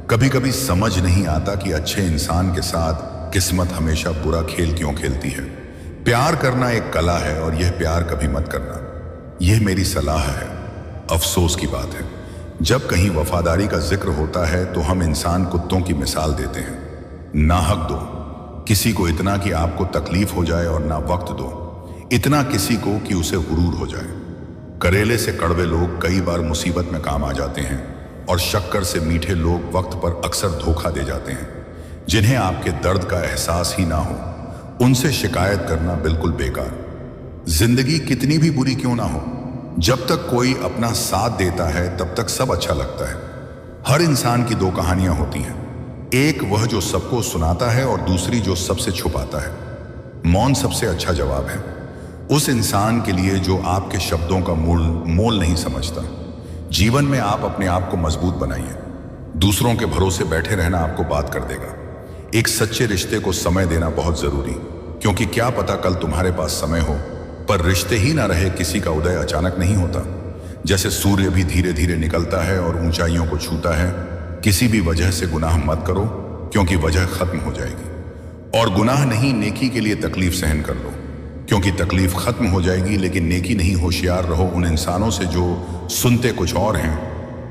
कभी कभी समझ नहीं आता कि अच्छे इंसान के साथ किस्मत हमेशा बुरा खेल क्यों खेलती है। प्यार करना एक कला है और यह प्यार कभी मत करना, यह मेरी सलाह है। अफसोस की बात है, जब कहीं वफादारी का जिक्र होता है तो हम इंसान कुत्तों की मिसाल देते हैं। ना हक दो किसी को इतना कि आपको तकलीफ हो जाए, और ना वक्त दो इतना किसी को कि उसे गुरूर हो जाए। करेले से कड़वे लोग कई बार मुसीबत में काम आ जाते हैं, और शक्कर से मीठे लोग वक्त पर अक्सर धोखा दे जाते हैं। जिन्हें आपके दर्द का एहसास ही ना हो, उनसे शिकायत करना बिल्कुल बेकार। जिंदगी कितनी भी बुरी क्यों ना हो, जब तक कोई अपना साथ देता है तब तक सब अच्छा लगता है। हर इंसान की दो कहानियां होती हैं, एक वह जो सबको सुनाता है और दूसरी जो सबसे छुपाता है। मौन सबसे अच्छा जवाब है उस इंसान के लिए जो आपके शब्दों का मोल नहीं समझता। जीवन में आप अपने आप को मजबूत बनाइए। दूसरों के भरोसे बैठे रहना आपको बात कर देगा। एक सच्चे रिश्ते को समय देना बहुत जरूरी, क्योंकि क्या पता कल तुम्हारे पास समय हो पर रिश्ते ही ना रहे। किसी का उदय अचानक नहीं होता। जैसे सूर्य भी धीरे धीरे निकलता है और ऊंचाइयों को छूता है, किसी भी वजह से गुनाह मत करो, क्योंकि वजह खत्म हो जाएगी। और गुनाह नहीं, नेकी के लिए तकलीफ सहन कर लो, क्योंकि तकलीफ खत्म हो जाएगी। लेकिन नेकी नहीं, होशियार रहो उन इंसानों से जो सुनते कुछ और हैं,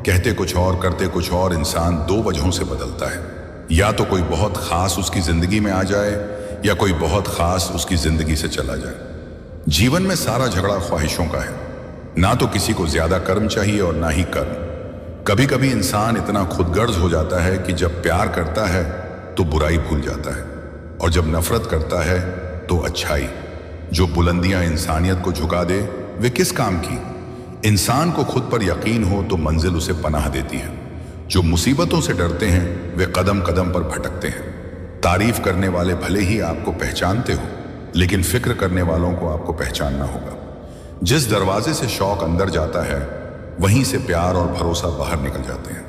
कहते कुछ और, करते कुछ और। इंसान दो वजहों से बदलता है, या तो कोई बहुत खास उसकी जिंदगी में आ जाए या कोई बहुत खास उसकी जिंदगी से चला जाए। जीवन में सारा झगड़ा ख्वाहिशों का है, ना तो किसी को ज्यादा कर्म चाहिए और ना ही कर्म। कभी कभी इंसान इतना खुदगर्ज हो जाता है कि जब प्यार करता है तो बुराई भूल जाता है, और जब नफरत करता है तो अच्छाई। जो बुलंदियां इंसानियत को झुका दे वे किस काम की। इंसान को खुद पर यकीन हो तो मंजिल उसे पनाह देती है। जो मुसीबतों से डरते हैं वे कदम कदम पर भटकते हैं। तारीफ करने वाले भले ही आपको पहचानते हो, लेकिन फिक्र करने वालों को आपको पहचानना होगा। जिस दरवाजे से शौक अंदर जाता है वहीं से प्यार और भरोसा बाहर निकल जाते हैं।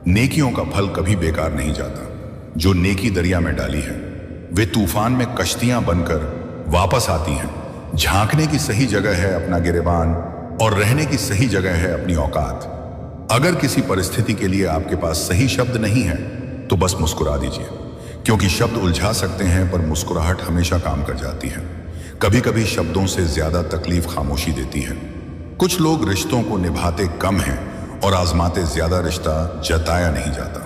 नेकियों का फल कभी बेकार नहीं जाता। जो नेकी दरिया में डाली है वे तूफान में कश्तियां बनकर वापस आती हैं। झांकने की सही जगह है अपना गिरेबान, और रहने की सही जगह है अपनी औकात। अगर किसी परिस्थिति के लिए आपके पास सही शब्द नहीं है तो बस मुस्कुरा दीजिए, क्योंकि शब्द उलझा सकते हैं पर मुस्कुराहट हमेशा काम कर जाती है। कभी कभी शब्दों से ज्यादा तकलीफ खामोशी देती है। कुछ लोग रिश्तों को निभाते कम हैं और आजमाते ज्यादा। रिश्ता जताया नहीं जाता,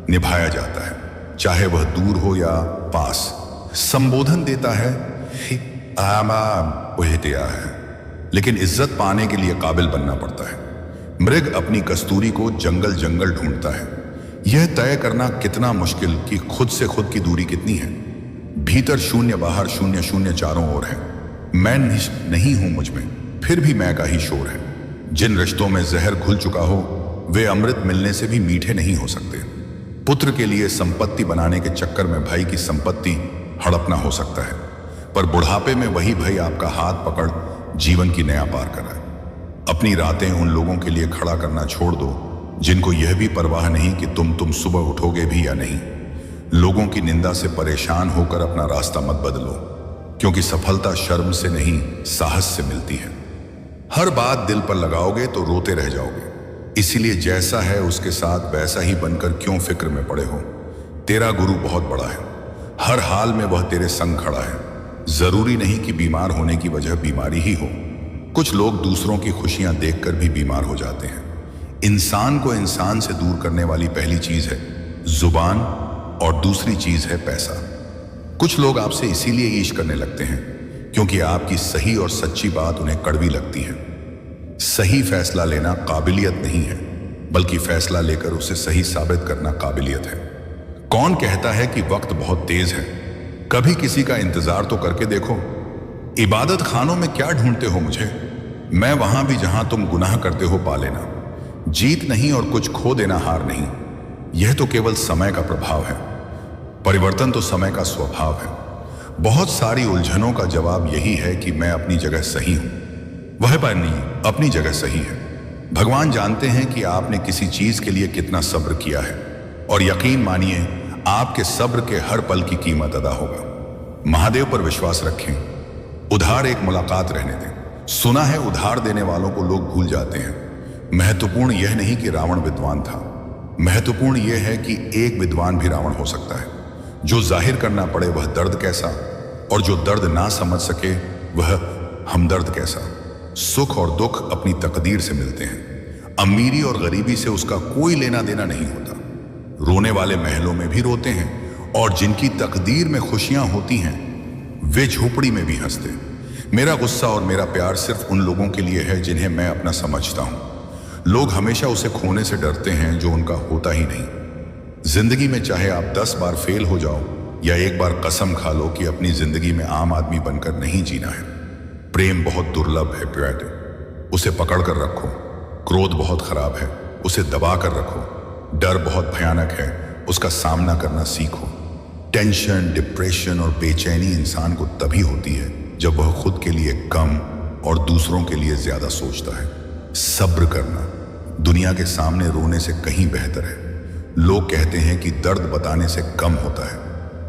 निभाया जाता है, चाहे वह दूर हो या पास। संबोधन देता है, लेकिन इज्जत पाने के लिए काबिल बनना पड़ता है। मृग अपनी कस्तूरी को जंगल जंगल ढूंढता है। यह तय करना कितना मुश्किल कि खुद से खुद की दूरी कितनी है। भीतर शून्य, बाहर शून्य, शून्य चारों ओर है। मैं नहीं हूं मुझ में, फिर भी मैं का ही शोर है। जिन रिश्तों में जहर घुल चुका हो वे अमृत मिलने से भी मीठे नहीं हो सकते। पुत्र के लिए संपत्ति बनाने के चक्कर में भाई की संपत्ति हड़पना हो सकता है, पर बुढ़ापे में वही भाई आपका हाथ पकड़ जीवन की नया पार कराए। अपनी रातें उन लोगों के लिए खड़ा करना छोड़ दो जिनको यह भी परवाह नहीं कि तुम सुबह उठोगे भी या नहीं। लोगों की निंदा से परेशान होकर अपना रास्ता मत बदलो, क्योंकि सफलता शर्म से नहीं साहस से मिलती है। हर बात दिल पर लगाओगे तो रोते रह जाओगे। इसीलिए जैसा है उसके साथ वैसा ही बनकर क्यों फिक्र में पड़े हो। तेरा गुरु बहुत बड़ा है, हर हाल में वह तेरे संग खड़ा है। जरूरी नहीं कि बीमार होने की वजह बीमारी ही हो। कुछ लोग दूसरों की खुशियां देखकर भी बीमार हो जाते हैं। इंसान को इंसान से दूर करने वाली पहली चीज है जुबान और दूसरी चीज है पैसा। कुछ लोग आपसे इसीलिए ईर्ष्या करने लगते हैं क्योंकि आपकी सही और सच्ची बात उन्हें कड़वी लगती है। सही फैसला लेना काबिलियत नहीं है, बल्कि फैसला लेकर उसे सही साबित करना काबिलियत है। कौन कहता है कि वक्त बहुत तेज है? कभी किसी का इंतजार तो करके देखो। इबादत खानों में क्या ढूंढते हो मुझे? मैं वहां भी जहां तुम गुनाह करते हो पा लेना। जीत नहीं और कुछ खो देना हार नहीं। यह तो केवल समय का प्रभाव है। परिवर्तन तो समय का स्वभाव है। बहुत सारी उलझनों का जवाब यही है कि मैं अपनी जगह सही हूं। वह पर नहीं, अपनी जगह सही है। भगवान जानते हैं कि आपने किसी चीज के लिए कितना सब्र किया है, और यकीन मानिए आपके सब्र के हर पल की कीमत अदा होगा। महादेव पर विश्वास रखें। उधार एक मुलाकात रहने दें। सुना है उधार देने वालों को लोग भूल जाते हैं। महत्वपूर्ण यह नहीं कि रावण विद्वान था, महत्वपूर्ण यह है कि एक विद्वान भी रावण हो सकता है। जो जाहिर करना पड़े वह दर्द कैसा, और जो दर्द ना समझ सके वह हमदर्द कैसा। सुख और दुख अपनी तकदीर से मिलते हैं। अमीरी और गरीबी से उसका कोई लेना देना नहीं होता। रोने वाले महलों में भी रोते हैं, और जिनकी तकदीर में खुशियां होती हैं वे झोपड़ी में भी हंसते। मेरा गुस्सा और मेरा प्यार सिर्फ उन लोगों के लिए है जिन्हें मैं अपना समझता हूं। लोग हमेशा उसे खोने से डरते हैं जो उनका होता ही नहीं। जिंदगी में चाहे आप 10 बार फेल हो जाओ या एक बार कसम खा लो कि अपनी जिंदगी में आम आदमी बनकर नहीं जीना है। प्रेम बहुत दुर्लभ है प्यारे, उसे पकड़ कर रखो। क्रोध बहुत खराब है, उसे दबा कर रखो। डर बहुत भयानक है, उसका सामना करना सीखो। टेंशन, डिप्रेशन और बेचैनी इंसान को तभी होती है जब वह खुद के लिए कम और दूसरों के लिए ज्यादा सोचता है। सब्र करना दुनिया के सामने रोने से कहीं बेहतर है। लोग कहते हैं कि दर्द बताने से कम होता है,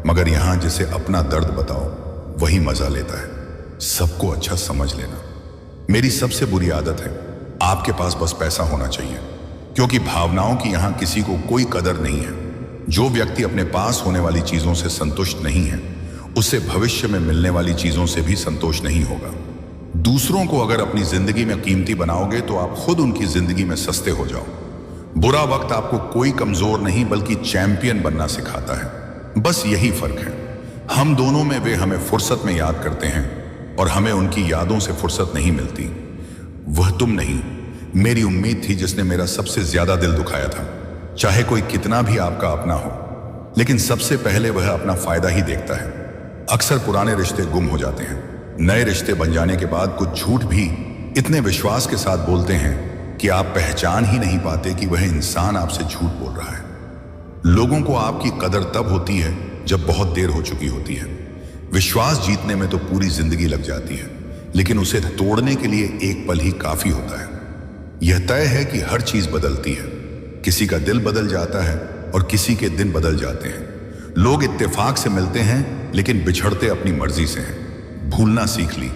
मगर यहां जिसे अपना दर्द बताओ वही मजा लेता है। सबको अच्छा समझ लेना। मेरी सबसे बुरी आदत है, आपके पास बस पैसा होना चाहिए, क्योंकि भावनाओं की यहां किसी को कोई कदर नहीं है। जो व्यक्ति अपने पास होने वाली चीजों से संतुष्ट नहीं है, उससे भविष्य में मिलने वाली चीजों से भी संतोष नहीं होगा। दूसरों को अगर अपनी जिंदगी में कीमती बनाओगे तो आप खुद उनकी जिंदगी में सस्ते हो जाओ। बुरा वक्त आपको कोई कमजोर नहीं बल्कि चैंपियन बनना सिखाता है। बस यही फर्क है। हम दोनों में वे हमें फुर्सत में याद करते हैं और हमें उनकी यादों से फुर्सत नहीं मिलती। वह तुम नहीं, मेरी उम्मीद थी जिसने मेरा सबसे ज्यादा दिल दुखाया था। चाहे कोई कितना भी आपका अपना हो, लेकिन सबसे पहले वह अपना फायदा ही देखता है। अक्सर पुराने रिश्ते गुम हो जाते हैं। नए रिश्ते बन जाने के बाद कुछ झूठ भी इतने विश्वास के साथ बोलते हैं कि आप पहचान ही नहीं पाते कि वह इंसान आपसे झूठ बोल रहा है। लोगों को आपकी कदर तब होती है जब बहुत देर हो चुकी होती है। विश्वास जीतने में तो पूरी जिंदगी लग जाती है, लेकिन उसे तोड़ने के लिए एक पल ही काफी होता है। यह तय है कि हर चीज बदलती है। किसी का दिल बदल जाता है और किसी के दिन बदल जाते हैं। लोग इत्तेफाक से मिलते हैं लेकिन बिछड़ते अपनी मर्जी से हैं। भूलना सीख ली,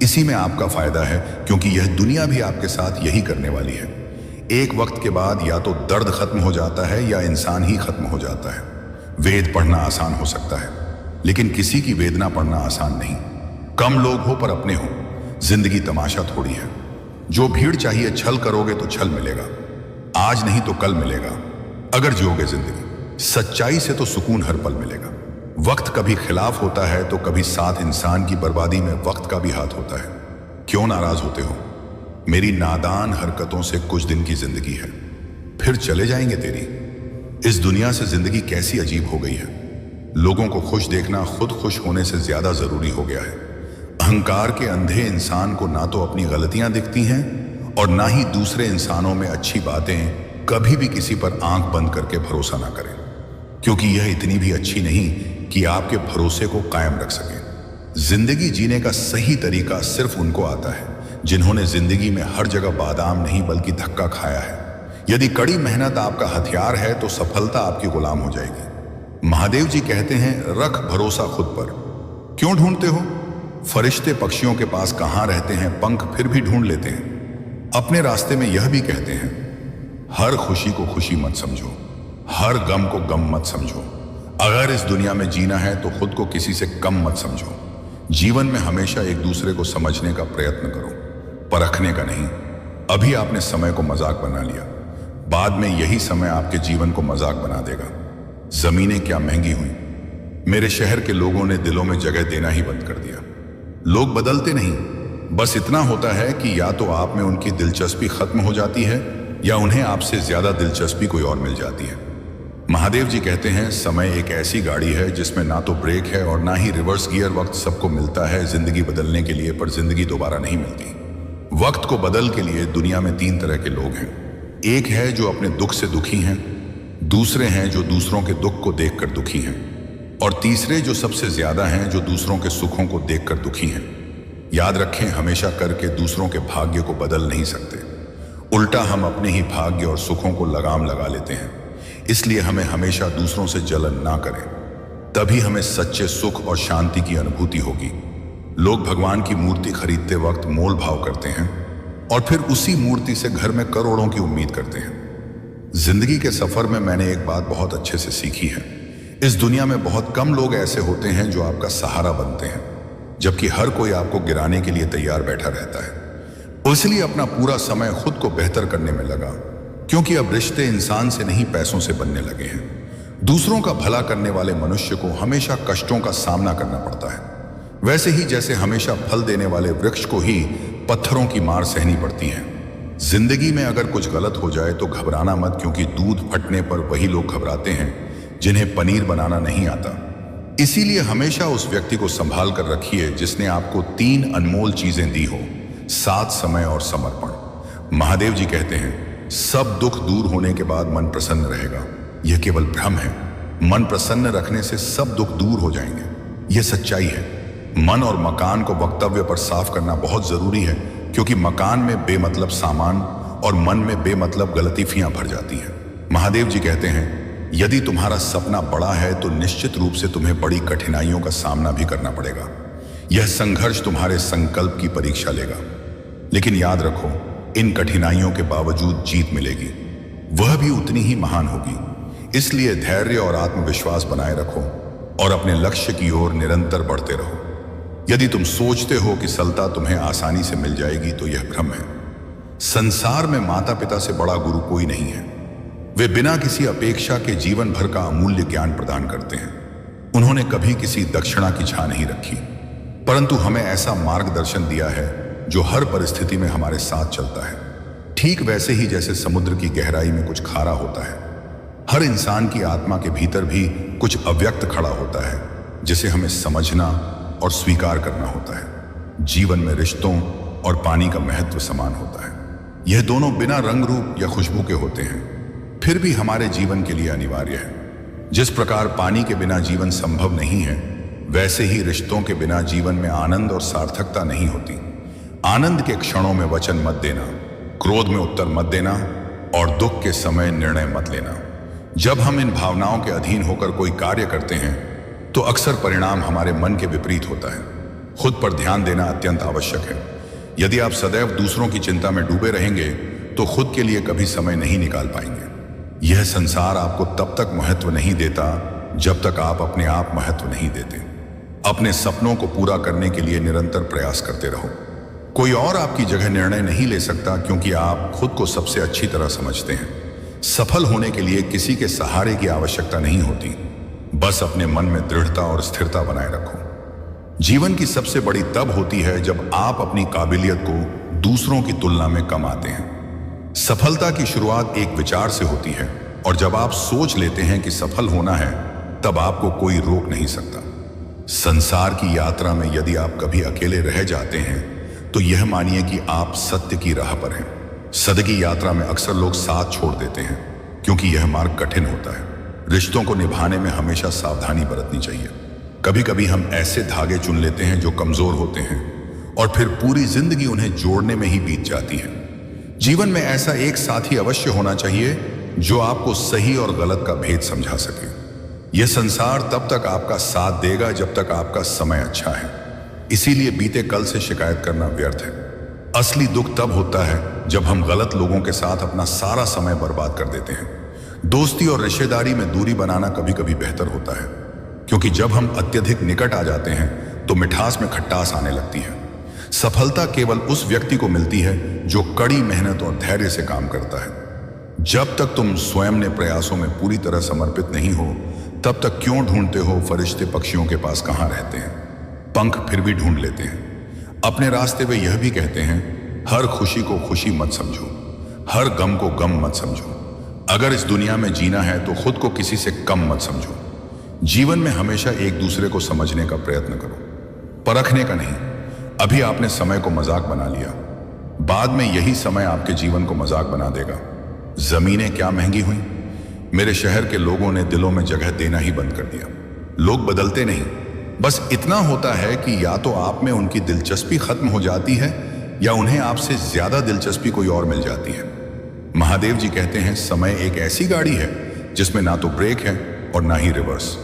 इसी में आपका फायदा है, क्योंकि यह दुनिया भी आपके साथ यही करने वाली है। एक वक्त के बाद या तो दर्द खत्म हो जाता है या इंसान ही खत्म हो जाता है। वेद पढ़ना आसान हो सकता है, लेकिन किसी की वेदना पढ़ना आसान नहीं। कम लोग हो पर अपने हो। जिंदगी तमाशा थोड़ी है। जो भीड़ चाहिए छल करोगे तो छल मिलेगा। आज नहीं तो कल मिलेगा, अगर जियोगे जिंदगी। सच्चाई से तो सुकून हर पल मिलेगा। वक्त कभी खिलाफ होता है तो कभी साथ। इंसान की बर्बादी में वक्त का भी हाथ होता है। क्यों नाराज होते हो? मेरी नादान हरकतों से कुछ दिन की जिंदगी है, फिर चले जाएंगे तेरी। इस दुनिया से जिंदगी कैसी अजीब हो गई है। लोगों को खुश देखना खुद खुश होने से ज्यादा जरूरी हो गया है। अहंकार के अंधे इंसान को ना तो अपनी गलतियां दिखती हैं और ना ही दूसरे इंसानों में अच्छी बातें। कभी भी किसी पर आंख बंद करके भरोसा ना करें, क्योंकि यह इतनी भी अच्छी नहीं कि आपके भरोसे को कायम रख सके। जिंदगी जीने का सही तरीका सिर्फ उनको आता है जिन्होंने जिंदगी में हर जगह बादाम नहीं बल्कि धक्का खाया है। यदि कड़ी मेहनत आपका हथियार है तो सफलता आपकी गुलाम हो जाएगी। महादेव जी कहते हैं, रख भरोसा खुद पर। क्यों ढूंढते हो? फरिश्ते पक्षियों के पास कहां रहते हैं, पंख फिर भी ढूंढ लेते हैं। अपने रास्ते में यह भी कहते हैं, हर खुशी को खुशी मत समझो, हर गम को गम मत समझो। अगर इस दुनिया में जीना है तो खुद को किसी से कम मत समझो। जीवन में हमेशा एक दूसरे को समझने का प्रयत्न करो, परखने का नहीं। अभी आपने समय को मजाक बना लिया, बाद में यही समय आपके जीवन को मजाक बना देगा। जमीनें क्या महंगी हुई। मेरे शहर के लोगों ने दिलों में जगह देना ही बंद कर दिया। लोग बदलते नहीं, बस इतना होता है कि या तो आप में उनकी दिलचस्पी खत्म हो जाती है या उन्हें आपसे ज्यादा दिलचस्पी कोई और मिल जाती है। महादेव जी कहते हैं, समय एक ऐसी गाड़ी है जिसमें ना तो ब्रेक है और ना ही रिवर्स गियर। वक्त सबको मिलता है जिंदगी बदलने के लिए, पर जिंदगी दोबारा नहीं मिलती। वक्त को बदल के लिए दुनिया में 3 तरह के लोग हैं। एक है जो अपने दुख से दुखी हैं, दूसरे हैं जो दूसरों के दुख को देखकर दुखी हैं, और तीसरे जो सबसे ज्यादा हैं जो दूसरों के सुखों को देखकर दुखी हैं। याद रखें, हमेशा करके दूसरों के भाग्य को बदल नहीं सकते। उल्टा हम अपने ही भाग्य और सुखों को लगाम लगा लेते हैं। इसलिए हमें हमेशा दूसरों से जलन ना करें, तभी हमें सच्चे सुख और शांति की अनुभूति होगी। लोग भगवान की मूर्ति खरीदते वक्त मोल भाव करते हैं और फिर उसी मूर्ति से घर में करोड़ों की उम्मीद करते हैं। जिंदगी के सफर में मैंने एक बात बहुत अच्छे से सीखी है। इस दुनिया में बहुत कम लोग ऐसे होते हैं जो आपका सहारा बनते हैं, जबकि हर कोई आपको गिराने के लिए तैयार बैठा रहता है। इसलिए अपना पूरा समय खुद को बेहतर करने में लगा, क्योंकि अब रिश्ते इंसान से नहीं पैसों से बनने लगे हैं। दूसरों का भला करने वाले मनुष्य को हमेशा कष्टों का सामना करना पड़ता है, वैसे ही जैसे हमेशा फल देने वाले वृक्ष को ही पत्थरों की मार सहनी पड़ती है। जिंदगी में अगर कुछ गलत हो जाए तो घबराना मत, क्योंकि दूध फटने पर वही लोग घबराते हैं जिन्हें पनीर बनाना नहीं आता। इसीलिए हमेशा उस व्यक्ति को संभाल कर रखिए जिसने आपको 3 अनमोल चीजें दी हो, साथ, समय और समर्पण। महादेव जी कहते हैं, सब दुख दूर होने के बाद मन प्रसन्न रहेगा। यह केवल भ्रम है। मन प्रसन्न रखने से सब दुख दूर हो जाएंगे, यह सच्चाई है। मन और मकान को वक्तव्य पर साफ करना बहुत जरूरी है, क्योंकि मकान में बेमतलब सामान और मन में बेमतलब गलतीफियां भर जाती हैं। महादेव जी कहते हैं, यदि तुम्हारा सपना बड़ा है तो निश्चित रूप से तुम्हें बड़ी कठिनाइयों का सामना भी करना पड़ेगा। यह संघर्ष तुम्हारे संकल्प की परीक्षा लेगा, लेकिन याद रखो, इन कठिनाइयों के बावजूद जीत मिलेगी, वह भी उतनी ही महान होगी। इसलिए धैर्य और आत्मविश्वास बनाए रखो और अपने लक्ष्य की ओर निरंतर बढ़ते रहो। यदि तुम सोचते हो कि सफलता तुम्हें आसानी से मिल जाएगी तो यह भ्रम है। संसार में माता पिता से बड़ा गुरु कोई नहीं है। वे बिना किसी अपेक्षा के जीवन भर का अमूल्य ज्ञान प्रदान करते हैं। उन्होंने कभी किसी दक्षिणा की छा नहीं रखी, परंतु हमें ऐसा मार्गदर्शन दिया है जो हर परिस्थिति में हमारे साथ चलता है। ठीक वैसे ही जैसे समुद्र की गहराई में कुछ खारा होता है, हर इंसान की आत्मा के भीतर भी कुछ अव्यक्त खड़ा होता है, जिसे हमें समझना और स्वीकार करना होता है। जीवन में रिश्तों और पानी का महत्व समान होता है। यह दोनों बिना रंग रूप या खुशबू के होते हैं, फिर भी हमारे जीवन के लिए अनिवार्य है। जिस प्रकार पानी के बिना जीवन संभव नहीं है, वैसे ही रिश्तों के बिना जीवन में आनंद और सार्थकता नहीं होती। आनंद के क्षणों में वचन मत देना, क्रोध में उत्तर मत देना और दुख के समय निर्णय मत लेना। जब हम इन भावनाओं के अधीन होकर कोई कार्य करते हैं तो अक्सर परिणाम हमारे मन के विपरीत होता है। खुद पर ध्यान देना अत्यंत आवश्यक है। यदि आप सदैव दूसरों की चिंता में डूबे रहेंगे तो खुद के लिए कभी समय नहीं निकाल पाएंगे। यह संसार आपको तब तक महत्व नहीं देता जब तक आप अपने आप महत्व नहीं देते। अपने सपनों को पूरा करने के लिए निरंतर प्रयास करते रहो। कोई और आपकी जगह निर्णय नहीं ले सकता, क्योंकि आप खुद को सबसे अच्छी तरह समझते हैं। सफल होने के लिए किसी के सहारे की आवश्यकता नहीं होती, बस अपने मन में दृढ़ता और स्थिरता बनाए रखो। जीवन की सबसे बड़ी तब होती है जब आप अपनी काबिलियत को दूसरों की तुलना में कम आते हैं। सफलता की शुरुआत एक विचार से होती है, और जब आप सोच लेते हैं कि सफल होना है, तब आपको कोई रोक नहीं सकता। संसार की यात्रा में यदि आप कभी अकेले रह जाते हैं तो यह मानिए कि आप सत्य की राह पर हैं। सत्य की यात्रा में अक्सर लोग साथ छोड़ देते हैं, क्योंकि यह मार्ग कठिन होता है। रिश्तों को निभाने में हमेशा सावधानी बरतनी चाहिए। कभी कभी हम ऐसे धागे चुन लेते हैं जो कमजोर होते हैं, और फिर पूरी जिंदगी उन्हें जोड़ने में ही बीत जाती है। जीवन में ऐसा एक साथी अवश्य होना चाहिए जो आपको सही और गलत का भेद समझा सके। यह संसार तब तक आपका साथ देगा जब तक आपका समय अच्छा है। इसीलिए बीते कल से शिकायत करना व्यर्थ है। असली दुख तब होता है जब हम गलत लोगों के साथ अपना सारा समय बर्बाद कर देते हैं। दोस्ती और रिश्तेदारी में दूरी बनाना कभी कभी बेहतर होता है, क्योंकि जब हम अत्यधिक निकट आ जाते हैं तो मिठास में खट्टास आने लगती है। सफलता केवल उस व्यक्ति को मिलती है जो कड़ी मेहनत और धैर्य से काम करता है। जब तक तुम स्वयं ने प्रयासों में पूरी तरह समर्पित नहीं हो, तब तक क्यों ढूंढते हो फरिश्ते पक्षियों के पास कहाँ रहते हैं। पंख फिर भी ढूंढ लेते हैं। अपने रास्ते वे यह भी कहते हैं, हर खुशी को खुशी मत समझो, हर गम को गम मत समझो। अगर इस दुनिया में जीना है तो खुद को किसी से कम मत समझो। जीवन में हमेशा एक दूसरे को समझने का प्रयत्न करो, परखने का नहीं। अभी आपने समय को मजाक बना लिया, बाद में यही समय आपके जीवन को मजाक बना देगा। जमीनें क्या महंगी हुई, मेरे शहर के लोगों ने दिलों में जगह देना ही बंद कर दिया। लोग बदलते नहीं, बस इतना होता है कि या तो आप में उनकी दिलचस्पी खत्म हो जाती है या उन्हें आपसे ज्यादा दिलचस्पी कोई और मिल जाती है। महादेव जी कहते हैं, समय एक ऐसी गाड़ी है जिसमें ना तो ब्रेक है और ना ही रिवर्स।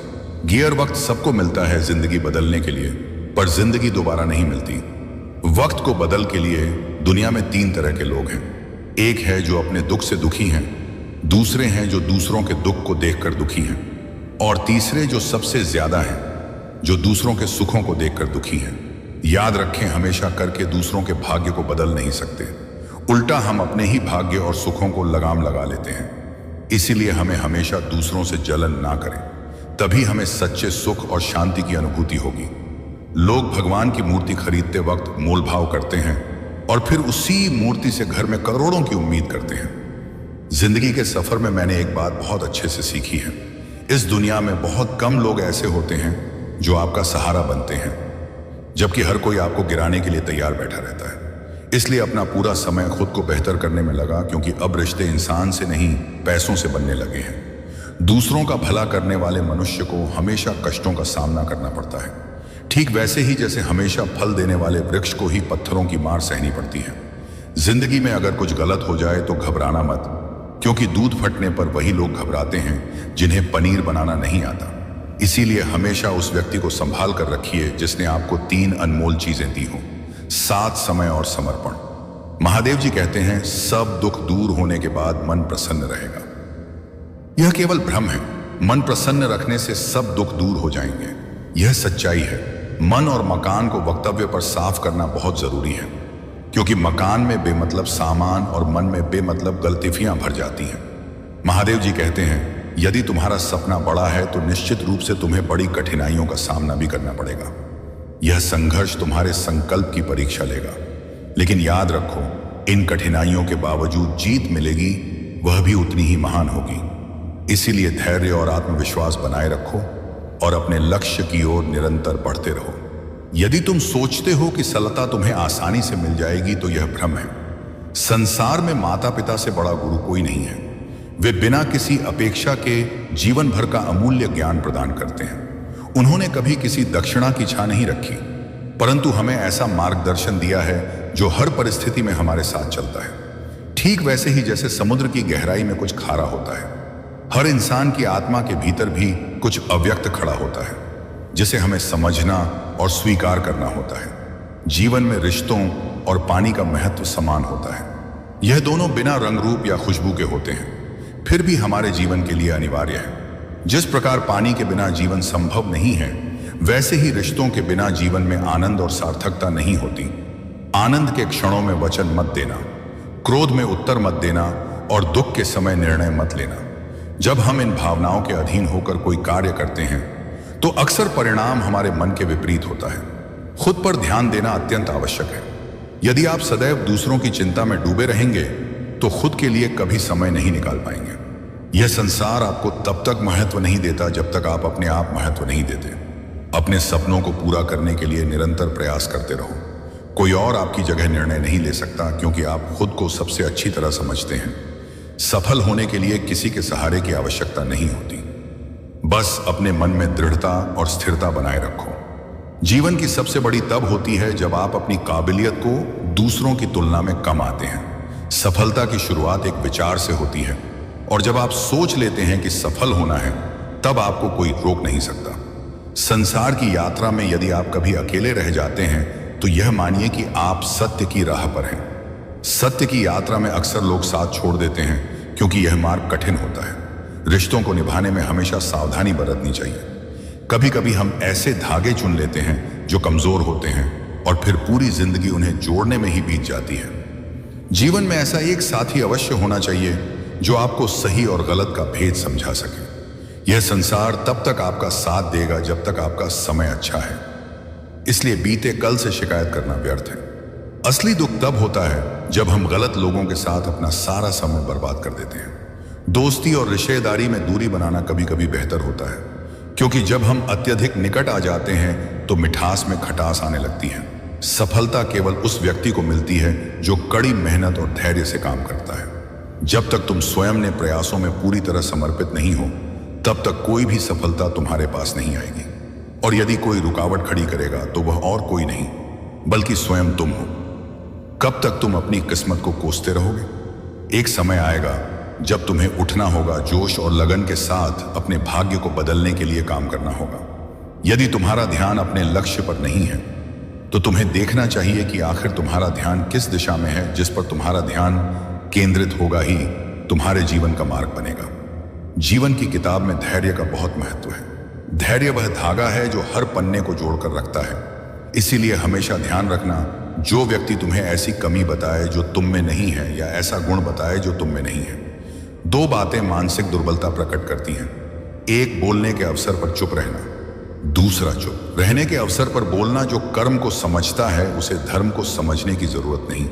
गियर वक्त सबको मिलता है जिंदगी बदलने के लिए, पर जिंदगी दोबारा नहीं मिलती। वक्त को बदल के लिए दुनिया में 3 तरह के लोग हैं। एक है जो अपने दुख से दुखी हैं, दूसरे हैं जो दूसरों के दुख को देखकर दुखी हैं, और तीसरे जो सबसे ज्यादा हैं, जो दूसरों के सुखों को देखकर दुखी हैं। याद रखें, हमेशा करके दूसरों के भाग्य को बदल नहीं सकते, उल्टा हम अपने ही भाग्य और सुखों को लगाम लगा लेते हैं। इसीलिए हमें हमेशा दूसरों से जलन ना करें, तभी हमें सच्चे सुख और शांति की अनुभूति होगी। लोग भगवान की मूर्ति खरीदते वक्त मोल भाव करते हैं और फिर उसी मूर्ति से घर में करोड़ों की उम्मीद करते हैं। जिंदगी के सफर में मैंने एक बात बहुत अच्छे से सीखी है। इस दुनिया में बहुत कम लोग ऐसे होते हैं जो आपका सहारा बनते हैं, जबकि हर कोई आपको गिराने के लिए तैयार बैठा रहता है। इसलिए अपना पूरा समय खुद को बेहतर करने में लगा, क्योंकि अब रिश्ते इंसान से नहीं पैसों से बनने लगे हैं। दूसरों का भला करने वाले मनुष्य को हमेशा कष्टों का सामना करना पड़ता है, ठीक वैसे ही जैसे हमेशा फल देने वाले वृक्ष को ही पत्थरों की मार सहनी पड़ती है। जिंदगी में अगर कुछ गलत हो जाए तो घबराना मत, क्योंकि दूध फटने पर वही लोग घबराते हैं जिन्हें पनीर बनाना नहीं आता। इसीलिए हमेशा उस व्यक्ति को संभाल कर रखिए जिसने आपको 3 अनमोल चीजें दी हों: साथ, समय और समर्पण। महादेव जी कहते हैं, सब दुख दूर होने के बाद मन प्रसन्न रहेगा। यह केवल भ्रम है। मन प्रसन्न रखने से सब दुख दूर हो जाएंगे, यह सच्चाई है। मन और मकान को वक्तव्य पर साफ करना बहुत जरूरी है, क्योंकि मकान में बेमतलब सामान और मन में बेमतलब गलतियां भर जाती हैं। महादेव जी कहते हैं, यदि तुम्हारा सपना बड़ा है तो निश्चित रूप से तुम्हें बड़ी कठिनाइयों का सामना भी करना पड़ेगा। यह संघर्ष तुम्हारे संकल्प की परीक्षा लेगा, लेकिन याद रखो, इन कठिनाइयों के बावजूद जीत मिलेगी, वह भी उतनी ही महान होगी। इसीलिए धैर्य और आत्मविश्वास बनाए रखो और अपने लक्ष्य की ओर निरंतर बढ़ते रहो। यदि तुम सोचते हो कि सफलता तुम्हें आसानी से मिल जाएगी तो यह भ्रम है। संसार में माता पिता से बड़ा गुरु कोई नहीं है। वे बिना किसी अपेक्षा के जीवन भर का अमूल्य ज्ञान प्रदान करते हैं। उन्होंने कभी किसी दक्षिणा की इच्छा नहीं रखी, परंतु हमें ऐसा मार्गदर्शन दिया है जो हर परिस्थिति में हमारे साथ चलता है। ठीक वैसे ही जैसे समुद्र की गहराई में कुछ खारा होता है, हर इंसान की आत्मा के भीतर भी कुछ अव्यक्त खड़ा होता है, जिसे हमें समझना और स्वीकार करना होता है। जीवन में रिश्तों और पानी का महत्व समान होता है। यह दोनों बिना रंग रूप या खुशबू के होते हैं, फिर भी हमारे जीवन के लिए अनिवार्य है। जिस प्रकार पानी के बिना जीवन संभव नहीं है, वैसे ही रिश्तों के बिना जीवन में आनंद और सार्थकता नहीं होती। आनंद के क्षणों में वचन मत देना, क्रोध में उत्तर मत देना और दुख के समय निर्णय मत लेना। जब हम इन भावनाओं के अधीन होकर कोई कार्य करते हैं तो अक्सर परिणाम हमारे मन के विपरीत होता है। खुद पर ध्यान देना अत्यंत आवश्यक है। यदि आप सदैव दूसरों की चिंता में डूबे रहेंगे तो खुद के लिए कभी समय नहीं निकाल पाएंगे। यह संसार आपको तब तक महत्व नहीं देता जब तक आप अपने आप महत्व नहीं देते। अपने सपनों को पूरा करने के लिए निरंतर प्रयास करते रहो। कोई और आपकी जगह निर्णय नहीं ले सकता, क्योंकि आप खुद को सबसे अच्छी तरह समझते हैं। सफल होने के लिए किसी के सहारे की आवश्यकता नहीं होती। बस अपने मन में दृढ़ता और स्थिरता बनाए रखो। जीवन की सबसे बड़ी तब होती है जब आप अपनी काबिलियत को दूसरों की तुलना में कम आते हैं। सफलता की शुरुआत एक विचार से होती है, और जब आप सोच लेते हैं कि सफल होना है, तब आपको कोई रोक नहीं सकता। संसार की यात्रा में यदि आप कभी अकेले रह जाते हैं तो यह मानिए कि आप सत्य की राह पर हैं। सत्य की यात्रा में अक्सर लोग साथ छोड़ देते हैं, क्योंकि यह मार्ग कठिन होता है। रिश्तों को निभाने में हमेशा सावधानी बरतनी चाहिए। कभी कभी हम ऐसे धागे चुन लेते हैं जो कमजोर होते हैं, और फिर पूरी जिंदगी उन्हें जोड़ने में ही बीत जाती है। जीवन में ऐसा एक साथी अवश्य होना चाहिए जो आपको सही और गलत का भेद समझा सके। यह संसार तब तक आपका साथ देगा जब तक आपका समय अच्छा है। इसलिए बीते कल से शिकायत करना व्यर्थ है। असली दुख तब होता है जब हम गलत लोगों के साथ अपना सारा समय बर्बाद कर देते हैं। दोस्ती और रिश्तेदारी में दूरी बनाना कभी कभी बेहतर होता है, क्योंकि जब हम अत्यधिक निकट आ जाते हैं तो मिठास में खटास आने लगती है। सफलता केवल उस व्यक्ति को मिलती है जो कड़ी मेहनत और धैर्य से काम करता है। जब तक तुम स्वयं ने प्रयासों में पूरी तरह समर्पित नहीं हो, तब तक कोई भी सफलता तुम्हारे पास नहीं आएगी। और यदि कोई रुकावट खड़ी करेगा तो वह और कोई नहीं बल्कि स्वयं तुम हो। कब तक तुम अपनी किस्मत को कोसते रहोगे? एक समय आएगा जब तुम्हें उठना होगा, जोश और लगन के साथ अपने भाग्य को बदलने के लिए काम करना होगा। यदि तुम्हारा ध्यान अपने लक्ष्य पर नहीं है तो तुम्हें देखना चाहिए कि आखिर तुम्हारा ध्यान किस दिशा में है। जिस पर तुम्हारा ध्यान केंद्रित होगा ही तुम्हारे जीवन का मार्ग बनेगा। जीवन की किताब में धैर्य का बहुत महत्व है। धैर्य वह धागा है जो हर पन्ने को जोड़कर रखता है। इसीलिए हमेशा ध्यान रखना, जो व्यक्ति तुम्हें ऐसी कमी बताए जो तुम में नहीं है, या ऐसा गुण बताए जो तुम में नहीं है। 2 बातें मानसिक दुर्बलता प्रकट करती हैं। एक, बोलने के अवसर पर चुप रहना। दूसरा, चुप रहने के अवसर पर बोलना। जो कर्म को समझता है उसे धर्म को समझने की जरूरत नहीं।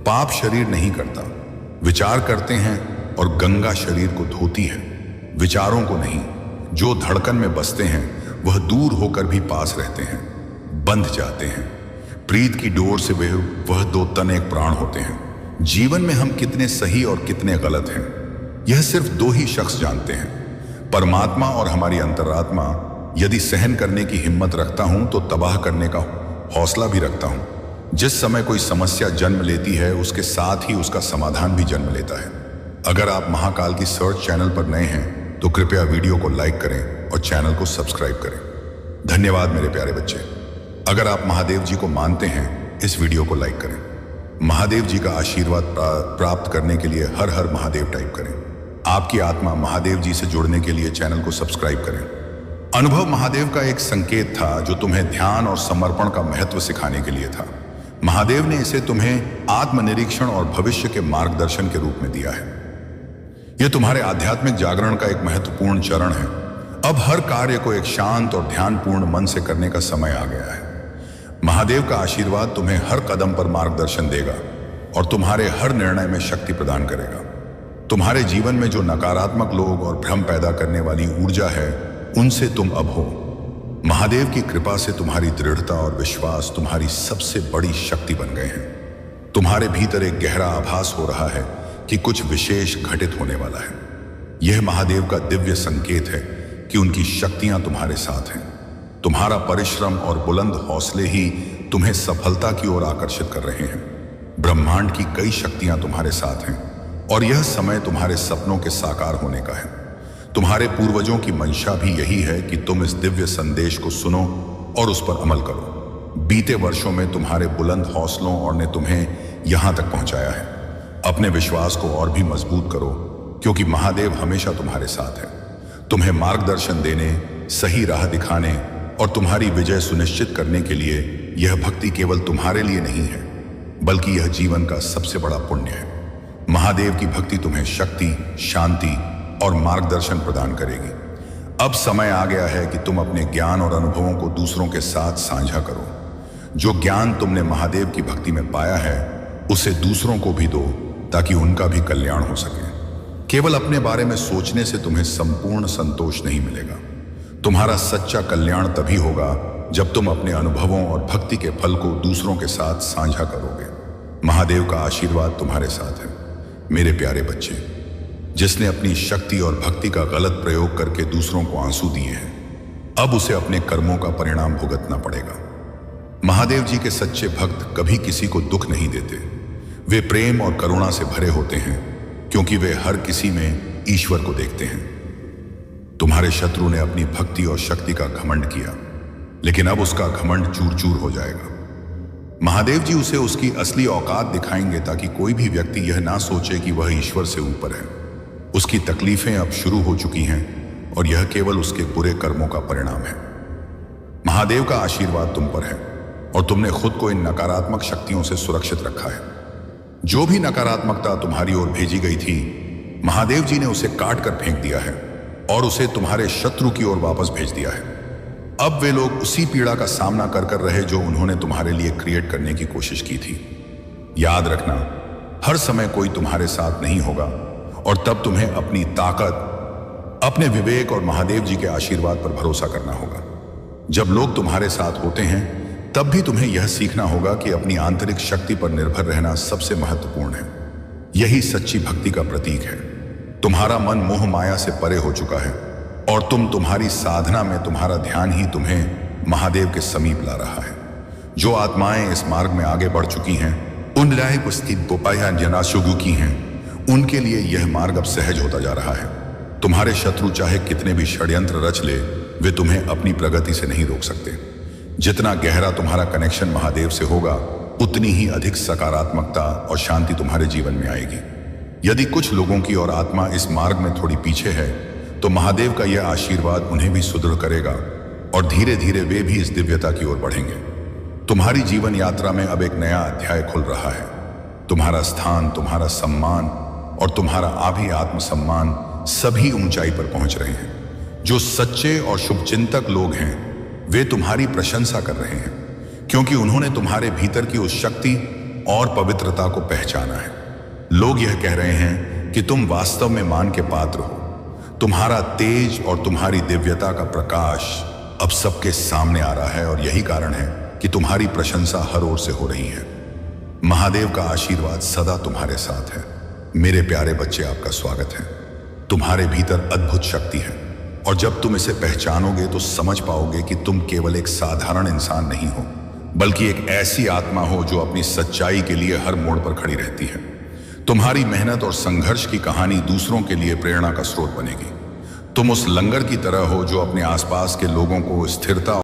पाप शरीर नहीं करता, विचार करते हैं, और गंगा शरीर को धोती है, विचारों को नहीं। जो धड़कन में बसते हैं वह दूर होकर भी पास रहते हैं, बंध जाते हैं। प्रीत की डोर से वह दो तन एक प्राण होते हैं। जीवन में हम कितने सही और कितने गलत हैं, यह सिर्फ दो ही शख्स जानते हैं, परमात्मा और हमारी अंतरात्मा। यदि सहन करने की हिम्मत रखता हूं तो तबाह करने का हौसला भी रखता हूं। जिस समय कोई समस्या जन्म लेती है उसके साथ ही उसका समाधान भी जन्म लेता है। अगर आप महाकाल की सर्च चैनल पर नए हैं तो कृपया वीडियो को लाइक करें और चैनल को सब्सक्राइब करें। धन्यवाद मेरे प्यारे बच्चे। अगर आप महादेव जी को मानते हैं, इस वीडियो को लाइक करें। महादेव जी का आशीर्वाद प्राप्त करने के लिए हर हर महादेव टाइप करें। आपकी आत्मा महादेव जी से जुड़ने के लिए चैनल को सब्सक्राइब करें। अनुभव महादेव का एक संकेत था जो तुम्हें ध्यान और समर्पण का महत्व सिखाने के लिए था। महादेव ने इसे तुम्हें आत्मनिरीक्षण और भविष्य के मार्गदर्शन के रूप में दिया है। यह तुम्हारे आध्यात्मिक जागरण का एक महत्वपूर्ण चरण है। अब हर कार्य को एक शांत और ध्यानपूर्ण मन से करने का समय आ गया है। महादेव का आशीर्वाद तुम्हें हर कदम पर मार्गदर्शन देगा और तुम्हारे हर निर्णय में शक्ति प्रदान करेगा। तुम्हारे जीवन में जो नकारात्मक लोग और भ्रम पैदा करने वाली ऊर्जा है, उनसे तुम अब हो। महादेव की कृपा से तुम्हारी दृढ़ता और विश्वास तुम्हारी सबसे बड़ी शक्ति बन गए हैं। तुम्हारे भीतर एक गहरा आभास हो रहा है कि कुछ विशेष घटित होने वाला है। यह महादेव का दिव्य संकेत है कि उनकी शक्तियां तुम्हारे साथ हैं। तुम्हारा परिश्रम और बुलंद हौसले ही तुम्हें सफलता की ओर आकर्षित कर रहे हैं। ब्रह्मांड की कई शक्तियां तुम्हारे साथ हैं और यह समय तुम्हारे सपनों के साकार होने का है। तुम्हारे पूर्वजों की मंशा भी यही है कि तुम इस दिव्य संदेश को सुनो और उस पर अमल करो। बीते वर्षों में तुम्हारे बुलंद हौसलों और ने तुम्हें यहां तक पहुंचाया है। अपने विश्वास को और भी मजबूत करो, क्योंकि महादेव हमेशा तुम्हारे साथ है। तुम्हें मार्गदर्शन देने, सही राह दिखाने और तुम्हारी विजय सुनिश्चित करने के लिए यह भक्ति केवल तुम्हारे लिए नहीं है, बल्कि यह जीवन का सबसे बड़ा पुण्य है। महादेव की भक्ति तुम्हें शक्ति, शांति और मार्गदर्शन प्रदान करेगी। अब समय आ गया है कि तुम अपने ज्ञान और अनुभवों को दूसरों के साथ साझा करो। जो ज्ञान तुमने महादेव की भक्ति में पाया है, उसे दूसरों को भी दो ताकि उनका भी कल्याण हो सके। केवल अपने बारे में सोचने से तुम्हें संपूर्ण संतोष नहीं मिलेगा। तुम्हारा सच्चा कल्याण तभी होगा जब तुम अपने अनुभवों और भक्ति के फल को दूसरों के साथ साझा करोगे। महादेव का आशीर्वाद तुम्हारे साथ है मेरे प्यारे बच्चे। जिसने अपनी शक्ति और भक्ति का गलत प्रयोग करके दूसरों को आंसू दिए हैं, अब उसे अपने कर्मों का परिणाम भुगतना पड़ेगा। महादेव जी के सच्चे भक्त कभी किसी को दुख नहीं देते। वे प्रेम और करुणा से भरे होते हैं, क्योंकि वे हर किसी में ईश्वर को देखते हैं। तुम्हारे शत्रु ने अपनी भक्ति और शक्ति का घमंड किया, लेकिन अब उसका घमंड चूर चूर हो जाएगा। महादेव जी उसे उसकी असली औकात दिखाएंगे ताकि कोई भी व्यक्ति यह ना सोचे कि वह ईश्वर से ऊपर है। उसकी तकलीफें अब शुरू हो चुकी हैं और यह केवल उसके बुरे कर्मों का परिणाम है। महादेव का आशीर्वाद तुम पर है और तुमने खुद को इन नकारात्मक शक्तियों से सुरक्षित रखा है। जो भी नकारात्मकता तुम्हारी ओर भेजी गई थी, महादेव जी ने उसे काट कर फेंक दिया है और उसे तुम्हारे शत्रु की ओर वापस भेज दिया है। अब वे लोग उसी पीड़ा का सामना कर कर रहे जो उन्होंने तुम्हारे लिए क्रिएट करने की कोशिश की थी। याद रखना, हर समय कोई तुम्हारे साथ नहीं होगा और तब तुम्हें अपनी ताकत, अपने विवेक और महादेव जी के आशीर्वाद पर भरोसा करना होगा। जब लोग तुम्हारे साथ होते हैं, तब भी तुम्हें यह सीखना होगा कि अपनी आंतरिक शक्ति पर निर्भर रहना सबसे महत्वपूर्ण है। यही सच्ची भक्ति का प्रतीक है। तुम्हारा मन मोह माया से परे हो चुका है और तुम्हारी साधना में तुम्हारा ध्यान ही तुम्हें महादेव के समीप ला रहा है। जो आत्माएं इस मार्ग में आगे बढ़ चुकी हैं, उन की हैं, उनके लिए यह मार्ग अब सहज होता जा रहा है। तुम्हारे शत्रु चाहे कितने भी षड्यंत्र रच ले, वे तुम्हें अपनी प्रगति से नहीं रोक सकते। जितना गहरा तुम्हारा कनेक्शन महादेव से होगा, उतनी ही अधिक सकारात्मकता और शांति तुम्हारे जीवन में आएगी। यदि कुछ लोगों की और आत्मा इस मार्ग में थोड़ी पीछे है, तो महादेव का यह आशीर्वाद उन्हें भी सुदृढ़ करेगा और धीरे धीरे वे भी इस दिव्यता की ओर बढ़ेंगे। तुम्हारी जीवन यात्रा में अब एक नया अध्याय खुल रहा है। तुम्हारा स्थान, तुम्हारा सम्मान और तुम्हारा आभी आत्मसम्मान सभी ऊंचाई पर पहुंच रहे हैं। जो सच्चे और शुभचिंतक लोग हैं, वे तुम्हारी प्रशंसा कर रहे हैं, क्योंकि उन्होंने तुम्हारे भीतर की उस शक्ति और पवित्रता को पहचाना है। लोग यह कह रहे हैं कि तुम वास्तव में मान के पात्र हो। तुम्हारा तेज और तुम्हारी दिव्यता का प्रकाश अब सबके सामने आ रहा है और यही कारण है कि तुम्हारी प्रशंसा हर ओर से हो रही है। महादेव का आशीर्वाद सदा तुम्हारे साथ है। मेरे प्यारे बच्चे, आपका स्वागत है। तुम्हारे भीतर अद्भुत शक्ति है और जब तुम इसे पहचानोगे तो समझ पाओगे कि तुम केवल एक साधारण इंसान नहीं हो, बल्कि एक ऐसी आत्मा हो जो अपनी सच्चाई के लिए हर मोड़ पर खड़ी रहती है। तुम्हारी मेहनत और संघर्ष की कहानी दूसरों के लिए प्रेरणा का स्रोत बनेगी। तुम उस लंगर की तरह हो जो अपने आसपास के लोगों को स्थिरता